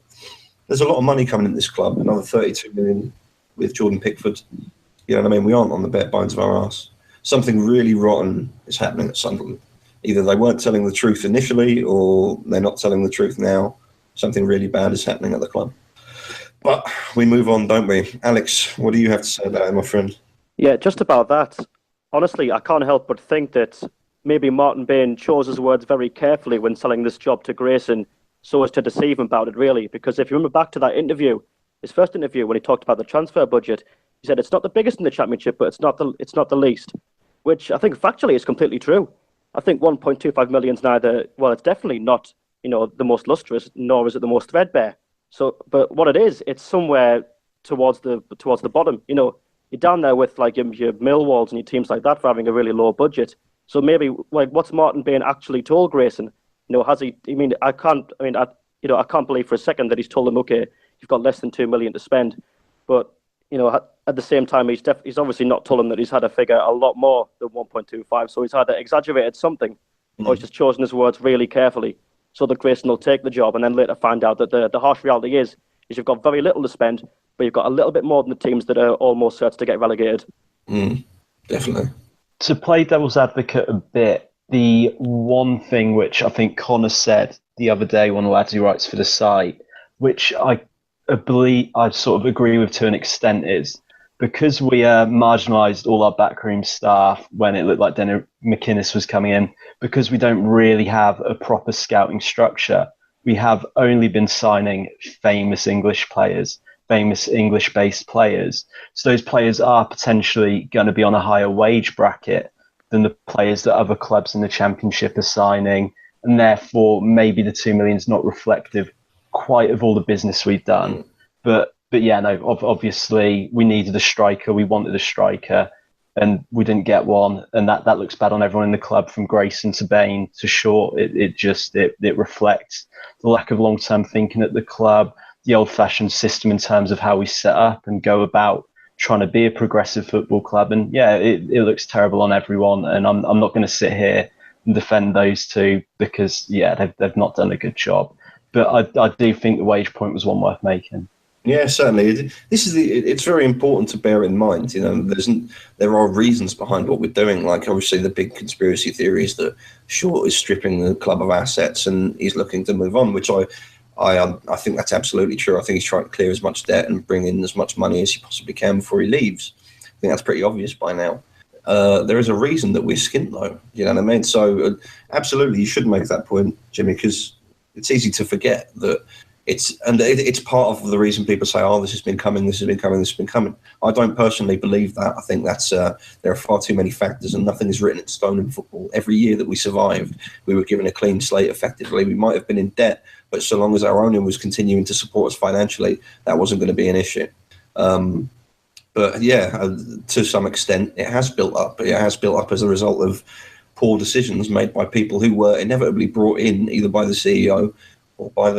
There's a lot of money coming in this club, another 32 million with Jordan Pickford. You know what I mean? We aren't on the bare bones of our arse. Something really rotten is happening at Sunderland. Either they weren't telling the truth initially or they're not telling the truth now. Something really bad is happening at the club. But we move on, don't we? Alex, what do you have to say about it, my friend? Yeah, just about that. Honestly, I can't help but think that maybe Martin Bain chose his words very carefully when selling this job to Grayson, so as to deceive him about it, really. Because if you remember back to that interview, his first interview, when he talked about the transfer budget, he said it's not the biggest in the championship, but it's not the least, which I think factually is completely true. I think 1.25 million is it's definitely not, the most lustrous, nor is it the most threadbare. So, but what it is, it's somewhere towards the bottom. you're down there with like your Millwalls and your teams like that for having a really low budget. So maybe like, what's Martin Bain actually told Grayson? Has he? I mean, I can't believe for a second that he's told him, okay, you've got less than $2 million to spend. But at the same time, he's obviously not told him that he's had a figure a lot more than 1.25. So he's either exaggerated something, or he's just chosen his words really carefully, so that Grayson will take the job, and then later find out that the harsh reality is you've got very little to spend, but you've got a little bit more than the teams that are almost certain to get relegated. Definitely. To play devil's advocate a bit, the one thing which I think Connor said the other day, one of the lads who writes for the site, which I believe I sort of agree with to an extent, is because we marginalised all our backroom staff when it looked like Denny McInnes was coming in, because we don't really have a proper scouting structure, we have only been signing famous English-based players. So those players are potentially going to be on a higher wage bracket than the players that other clubs in the Championship are signing, and therefore maybe the 2 million is not reflective quite of all the business we've done. But yeah, no, obviously we needed a striker, we wanted a striker, and we didn't get one, and that looks bad on everyone in the club, from Grayson to Bain to Shaw. It reflects the lack of long-term thinking at the club, the old-fashioned system in terms of how we set up and go about trying to be a progressive football club. And yeah, it looks terrible on everyone, and I'm not going to sit here and defend those two, because yeah, they've not done a good job. But I do think the wage point was one worth making. Yeah, certainly. It's very important to bear in mind. There are reasons behind what we're doing. Like, obviously, the big conspiracy theory is that Shaw is stripping the club of assets and he's looking to move on, which I think that's absolutely true. I think he's trying to clear as much debt and bring in as much money as he possibly can before he leaves. I think that's pretty obvious by now. There is a reason that we're skint, though. You know what I mean? So, absolutely, you should make that point, Jimmy, because it's easy to forget that it's part of the reason people say, "Oh, this has been coming. I don't personally believe that. I think that's there are far too many factors, and nothing is written in stone in football. Every year that we survived, we were given a clean slate. Effectively, we might have been in debt, but so long as our owner was continuing to support us financially, that wasn't going to be an issue. But yeah, to some extent, it has built up. It has built up as a result of poor decisions made by people who were inevitably brought in either by the CEO or by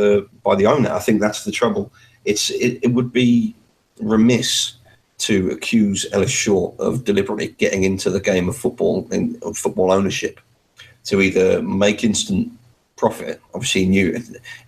the owner. I think that's the trouble. It would be remiss to accuse Ellis Shaw of deliberately getting into the game of football and of football ownership to either make instant profit. Obviously,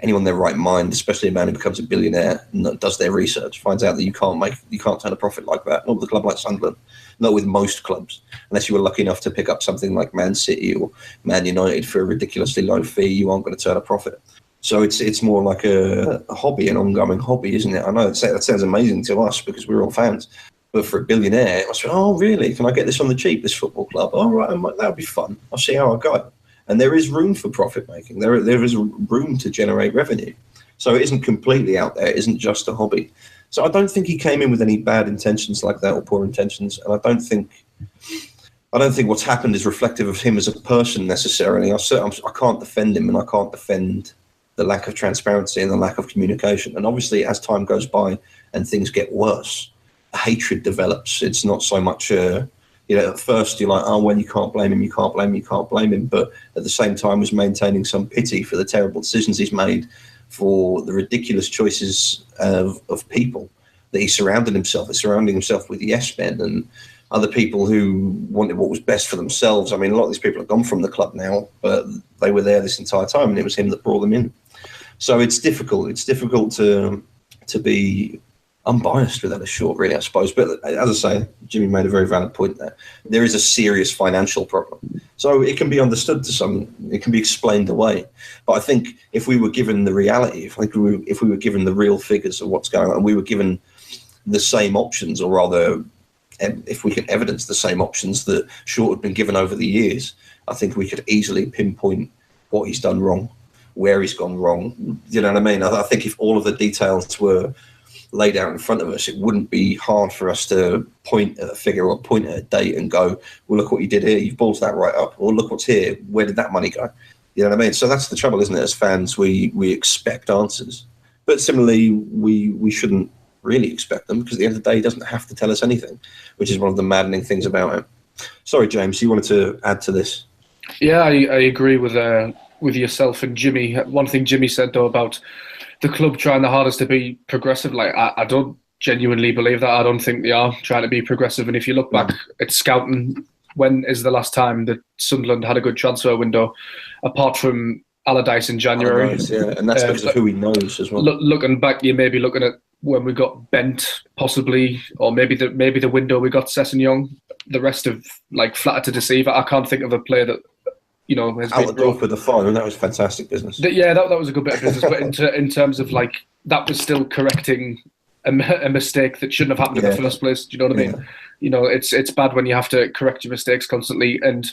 anyone in their right mind, especially a man who becomes a billionaire and does their research, finds out that you can't turn a profit like that. Not with a club like Sunderland, not with most clubs, unless you were lucky enough to pick up something like Man City or Man United for a ridiculously low fee. You aren't going to turn a profit. So it's more like a hobby, an ongoing hobby, isn't it? I know that sounds amazing to us because we're all fans, but for a billionaire, it must be, oh, really? Can I get this on the cheap, this football club? All right, that'll be fun. I'll see how I go. And there is room for profit making. There is room to generate revenue. So it isn't completely out there. It isn't just a hobby. So I don't think he came in with any bad intentions like that or poor intentions. And I don't think what's happened is reflective of him as a person necessarily. I can't defend him, and I can't defend the lack of transparency and the lack of communication. And obviously, as time goes by and things get worse, hatred develops. It's not so much, at first you're like, oh, well, you can't blame him. But at the same time, was maintaining some pity for the terrible decisions he's made, for the ridiculous choices of people that he's surrounding himself with yes men and other people who wanted what was best for themselves. I mean, a lot of these people have gone from the club now, but they were there this entire time, and it was him that brought them in. So it's difficult. It's difficult to be unbiased with Ellis Shaw, really, I suppose. But as I say, Jimmy made a very valid point there. There is a serious financial problem. So it can be understood it can be explained away. But I think if we were given the reality, if we were given the real figures of what's going on, and we were given the same options, or rather, if we could evidence the same options that Shaw had been given over the years, I think we could easily pinpoint what he's done wrong, where he's gone wrong. You know what I mean? I think if all of the details were laid out in front of us, it wouldn't be hard for us to point at a figure or point at a date and go, well, look what you did here. You've ballsed that right up. Or look what's here. Where did that money go? You know what I mean? So that's the trouble, isn't it? As fans, we expect answers. But similarly, we shouldn't really expect them, because at the end of the day, he doesn't have to tell us anything, which is one of the maddening things about him. Sorry, James, you wanted to add to this? Yeah, I agree with yourself and Jimmy. One thing Jimmy said, though, about the club trying the hardest to be progressive, like, I don't genuinely believe that. I don't think they are trying to be progressive. And if you look back at scouting, when is the last time that Sunderland had a good transfer window, apart from Allardyce in January? Allardyce, yeah, and that's because of who he knows as well. Looking back, you may be looking at when we got Bent, possibly, or maybe the window we got Sessegnon. The rest of, like, flatter to deceive. I can't think of a player that, you know, has out the door for the fine, and that was fantastic business. Yeah, that was a good bit of business. But in terms of, like, that was still correcting a mistake that shouldn't have happened in the first place. Do you know what I mean? You know, it's bad when you have to correct your mistakes constantly, and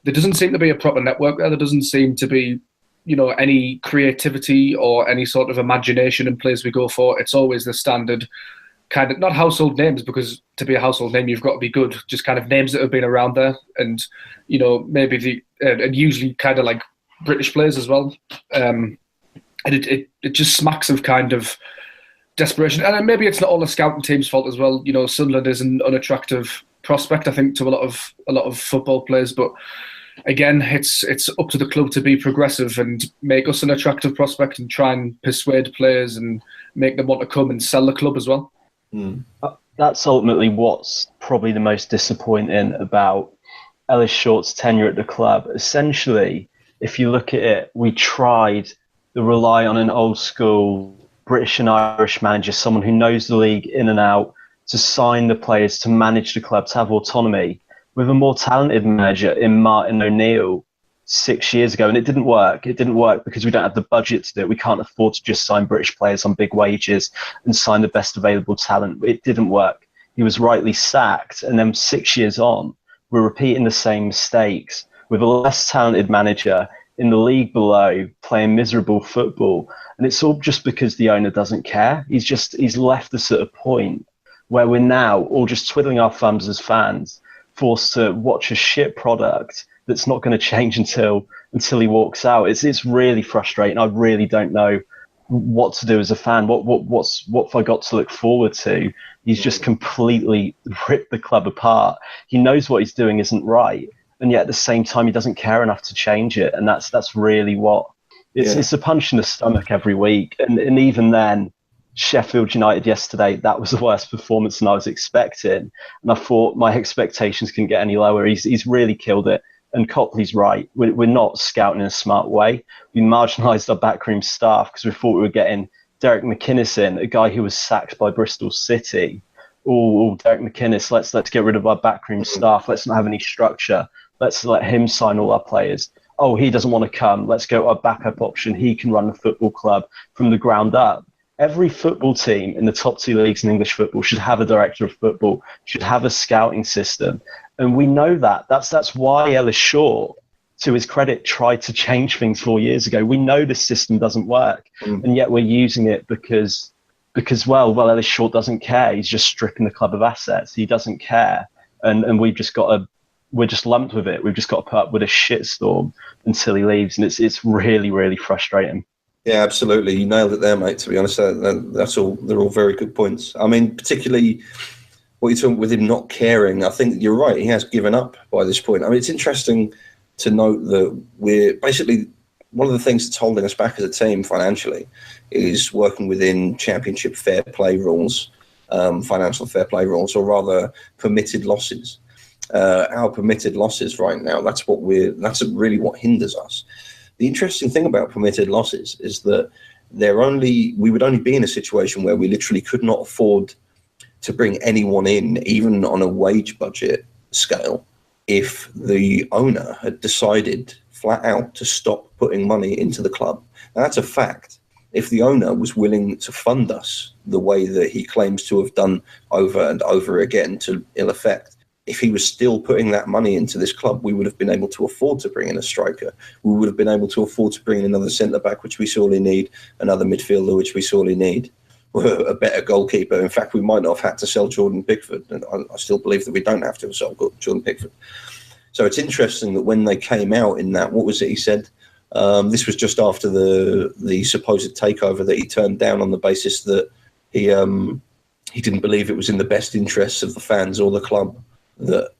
there doesn't seem to be a proper network there. There doesn't seem to be, you know, any creativity or any sort of imagination in plays we go for. It's always the standard kind of, not household names, because to be a household name, you've got to be good. Just kind of names that have been around there, and, you know, maybe and usually kind of like British players as well. And it just smacks of kind of desperation. And maybe it's not all the scouting team's fault as well. You know, Sunderland is an unattractive prospect, I think, to a lot of football players. But again, it's up to the club to be progressive and make us an attractive prospect and try and persuade players and make them want to come and sell the club as well. That's ultimately what's probably the most disappointing about Ellis Short's tenure at the club. Essentially, if you look at it, we tried to rely on an old school British and Irish manager, someone who knows the league in and out, to sign the players, to manage the club, to have autonomy, with a more talented manager in Martin O'Neill 6 years ago. And it didn't work. It didn't work because we don't have the budget to do it. We can't afford to just sign British players on big wages and sign the best available talent. It didn't work. He was rightly sacked. And then 6 years on, we're repeating the same mistakes with a less talented manager in the league below, playing miserable football. And it's all just because the owner doesn't care. He's left us at a point where we're now all just twiddling our thumbs as fans, forced to watch a shit product that's not going to change until he walks out. It's really frustrating. I really don't know what to do as a fan. What have I got to look forward to? He's just completely ripped the club apart. He knows what he's doing isn't right, and yet at the same time he doesn't care enough to change it. And that's really what it's a punch in the stomach every week. And even then, Sheffield United yesterday, that was the worst performance than I was expecting. And I thought my expectations couldn't get any lower. He's really killed it. And Copley's right. We're not scouting in a smart way. We marginalised our backroom staff because we thought we were getting Derek McInnes in, a guy who was sacked by Bristol City. Oh, Derek McInnes, let's get rid of our backroom staff. Let's not have any structure. Let's let him sign all our players. Oh, he doesn't want to come. Let's go to our backup option. He can run the football club from the ground up. Every football team in the top two leagues in English football should have a director of football, should have a scouting system. And we know that. That's why Ellis Short, to his credit, tried to change things 4 years ago. We know this system doesn't work, and yet we're using it because well, Ellis Short doesn't care. He's just stripping the club of assets. He doesn't care, and we're just lumped with it. We've just got to put up with a shitstorm until he leaves, and it's really, really frustrating. Yeah, absolutely. You nailed it there, mate. To be honest, that's all. They're all very good points. I mean, particularly what you're talking with him not caring. I think you're right. He has given up by this point. I mean, it's interesting to note that we're basically, one of the things that's holding us back as a team financially is working within championship fair play rules, financial fair play rules, or rather permitted losses. Our permitted losses right now, that's really what hinders us. The interesting thing about permitted losses is that we would only be in a situation where we literally could not afford to bring anyone in, even on a wage budget scale, if the owner had decided flat out to stop putting money into the club. Now, that's a fact. If the owner was willing to fund us the way that he claims to have done over and over again to ill effect, if he was still putting that money into this club, we would have been able to afford to bring in a striker. We would have been able to afford to bring in another centre-back, which we sorely need, another midfielder, which we sorely need, a better goalkeeper. In fact, we might not have had to sell Jordan Pickford, and I still believe that we don't have to sell Jordan Pickford. So it's interesting that when they came out in that, what was it he said? This was just after the supposed takeover that he turned down on the basis that he he didn't believe it was in the best interests of the fans or the club that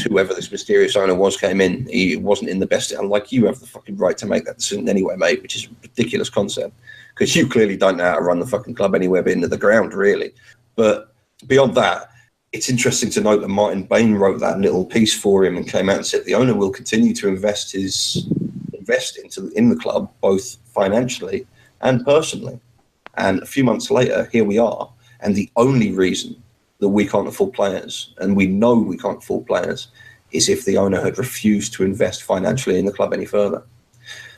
whoever this mysterious owner was came in. He wasn't in the best. And like, you have the fucking right to make that decision anyway, mate, which is a ridiculous concept because you clearly don't know how to run the fucking club anywhere but into the ground, really. But beyond that, it's interesting to note that Martin Bain wrote that little piece for him and came out and said the owner will continue to invest in the club, both financially and personally. And a few months later, here we are. And the only reason that we can't afford players, and we know we can't afford players, is if the owner had refused to invest financially in the club any further.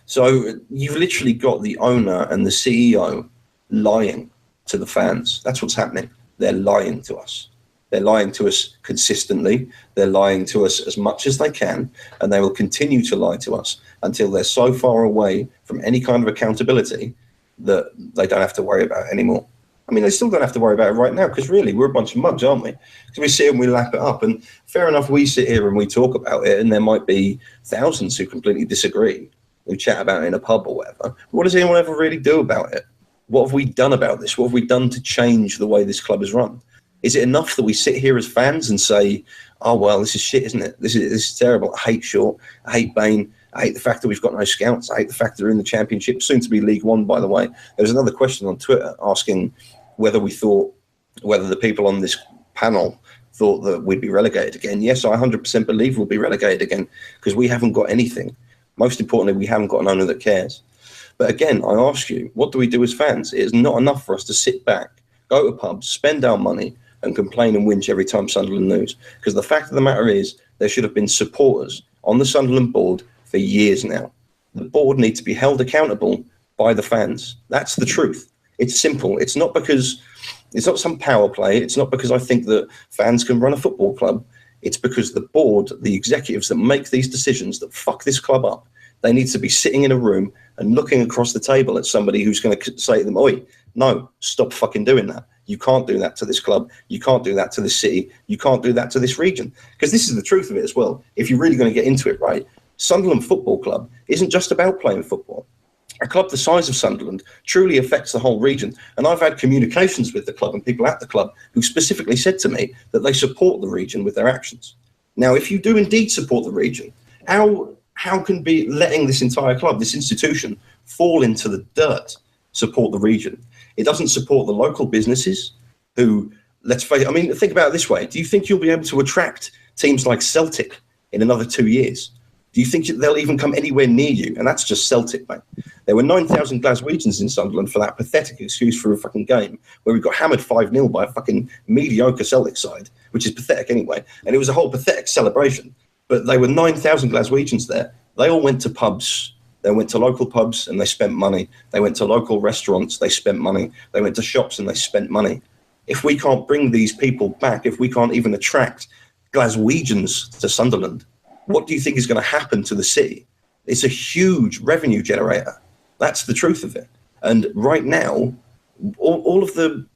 So you've literally got the owner and the CEO lying to the fans. That's what's happening. They're lying to us. They're lying to us consistently. They're lying to us as much as they can, and they will continue to lie to us until they're so far away from any kind of accountability that they don't have to worry about it anymore. I mean, they still don't have to worry about it right now because really we're a bunch of mugs, aren't we? Because we sit and we lap it up, and fair enough, we sit here and we talk about it, and there might be thousands who completely disagree, who chat about it in a pub or whatever. But what does anyone ever really do about it? What have we done about this? What have we done to change the way this club is run? Is it enough that we sit here as fans and say, oh, well, this is shit, isn't it? This is terrible. I hate Shaw. I hate Bain. I hate the fact that we've got no scouts. I hate the fact that they're in the Championship, soon to be League One, by the way. There was another question on Twitter asking whether the people on this panel thought that we'd be relegated again. Yes, I 100% believe we'll be relegated again because we haven't got anything. Most importantly, we haven't got an owner that cares. But again, I ask you, what do we do as fans? It is not enough for us to sit back, go to pubs, spend our money, and complain and whinge every time Sunderland lose. Because the fact of the matter is, there should have been supporters on the Sunderland board for years now. The board needs to be held accountable by the fans. That's the truth. It's simple. It's not some power play. It's not because I think that fans can run a football club. It's because the board, the executives that make these decisions that fuck this club up, they need to be sitting in a room and looking across the table at somebody who's going to say to them, oi, no, stop fucking doing that. You can't do that to this club. You can't do that to this city. You can't do that to this region. Because this is the truth of it as well. If you're really going to get into it, right, Sunderland Football Club isn't just about playing football. A club the size of Sunderland truly affects the whole region. And I've had communications with the club and people at the club who specifically said to me that they support the region with their actions. Now, if you do indeed support the region, how can be letting this entire club, this institution, fall into the dirt support the region? It doesn't support the local businesses who, let's face it, I mean, think about it this way. Do you think you'll be able to attract teams like Celtic in another 2 years? Do you think they'll even come anywhere near you? And that's just Celtic, mate. There were 9,000 Glaswegians in Sunderland for that pathetic excuse for a fucking game where we got hammered 5-0 by a fucking mediocre Celtic side, which is pathetic anyway. And it was a whole pathetic celebration. But there were 9,000 Glaswegians there. They all went to pubs. They went to local pubs and they spent money. They went to local restaurants, they spent money. They went to shops and they spent money. If we can't bring these people back, if we can't even attract Glaswegians to Sunderland, what do you think is going to happen to the city? It's a huge revenue generator. That's the truth of it. And right now, all of the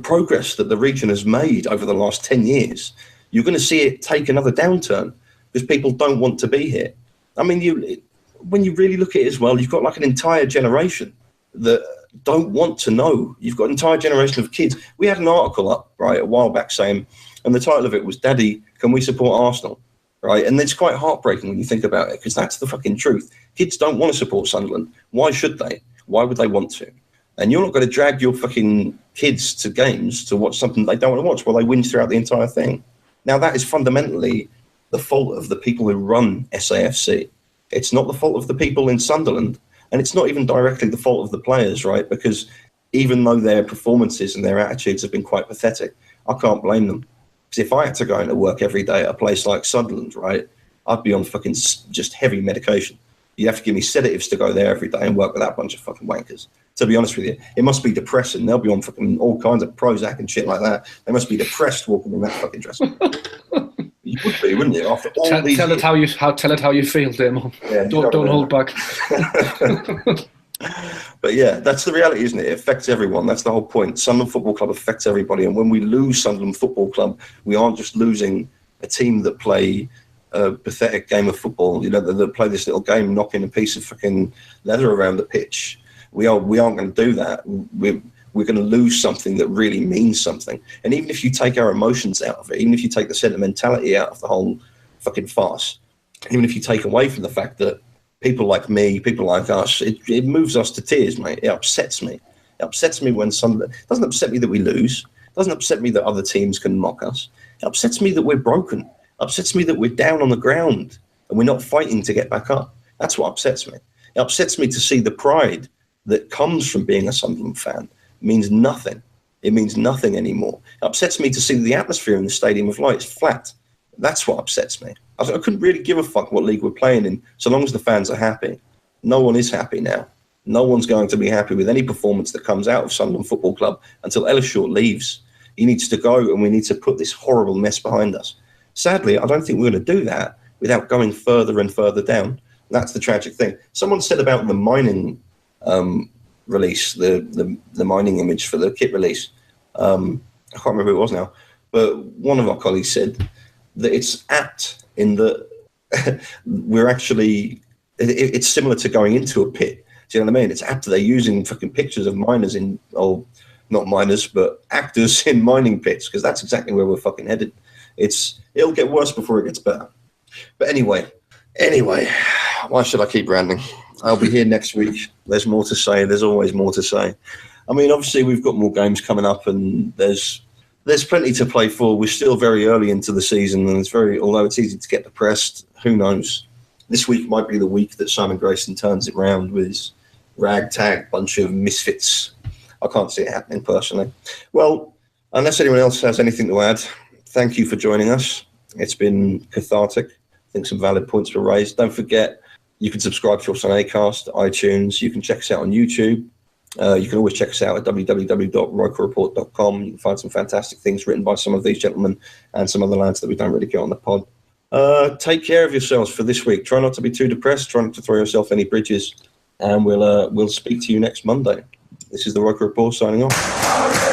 progress that the region has made over the last 10 years, you're going to see it take another downturn because people don't want to be here. I mean, when you really look at it as well, you've got like an entire generation that don't want to know. You've got an entire generation of kids. We had an article up, right, a while back saying, and the title of it was, Daddy, Can We Support Arsenal? Right? And it's quite heartbreaking when you think about it, because that's the fucking truth. Kids don't want to support Sunderland. Why should they? Why would they want to? And you're not going to drag your fucking kids to games to watch something they don't want to watch while they whinge throughout the entire thing. Now, that is fundamentally the fault of the people who run SAFC. It's not the fault of the people in Sunderland, and it's not even directly the fault of the players, right? Because even though their performances and their attitudes have been quite pathetic, I can't blame them. Because if I had to go into work every day at a place like Sunderland, right, I'd be on fucking just heavy medication. You'd have to give me sedatives to go there every day and work with that bunch of fucking wankers. To be honest with you, it must be depressing. They'll be on fucking all kinds of Prozac and shit like that. They must be depressed walking in that fucking dressing room. You would be, wouldn't you? After all tell these it years. how you feel, Damon. Yeah, don't hold back. But yeah, that's the reality, isn't it? It affects everyone. That's the whole point. Sunderland Football Club affects everybody. And when we lose Sunderland Football Club, we aren't just losing a team that play a pathetic game of football, you know, that play this little game, knocking a piece of fucking leather around the pitch. We aren't going to do that. we're going to lose something that really means something. And even if you take our emotions out of it, even if you take the sentimentality out of the whole fucking farce, even if you take away from the fact that people like me, people like us, it moves us to tears, mate. It upsets me. It upsets me when it doesn't upset me that we lose. It doesn't upset me that other teams can mock us. It upsets me that we're broken. It upsets me that we're down on the ground and we're not fighting to get back up. That's what upsets me. It upsets me to see the pride that comes from being a Sunderland fan. It means nothing. It means nothing anymore. It upsets me to see the atmosphere in the Stadium of Light is flat. That's what upsets me. I couldn't really give a fuck what league we're playing in, so long as the fans are happy. No one is happy now. No one's going to be happy with any performance that comes out of Sunderland Football Club until Ellis Short leaves. He needs to go, and we need to put this horrible mess behind us. Sadly, I don't think we're going to do that without going further and further down. That's the tragic thing. Someone said about the mining release, the mining image for the kit release. I can't remember who it was now, but one of our colleagues said that it's apt in that we're actually, it's similar to going into a pit. Do you know what I mean? It's apt that they're using fucking pictures of miners not miners, but actors in mining pits, because that's exactly where we're fucking headed. It'll get worse before it gets better. But anyway, why should I keep ranting? I'll be here next week. There's more to say. There's always more to say. I mean, obviously, we've got more games coming up, and there's plenty to play for. We're still very early into the season, and although it's easy to get depressed, who knows? This week might be the week that Simon Grayson turns it round with his ragtag bunch of misfits. I can't see it happening personally. Well, unless anyone else has anything to add, thank you for joining us. It's been cathartic. I think some valid points were raised. Don't forget, you can subscribe to us on Acast, iTunes. You can check us out on YouTube. You can always check us out at www.rokerreport.com. You can find some fantastic things written by some of these gentlemen and some other lads that we don't really get on the pod. Take care of yourselves for this week. Try not to be too depressed. Try not to throw yourself any bridges. And we'll speak to you next Monday. This is the Roker Rapport signing off.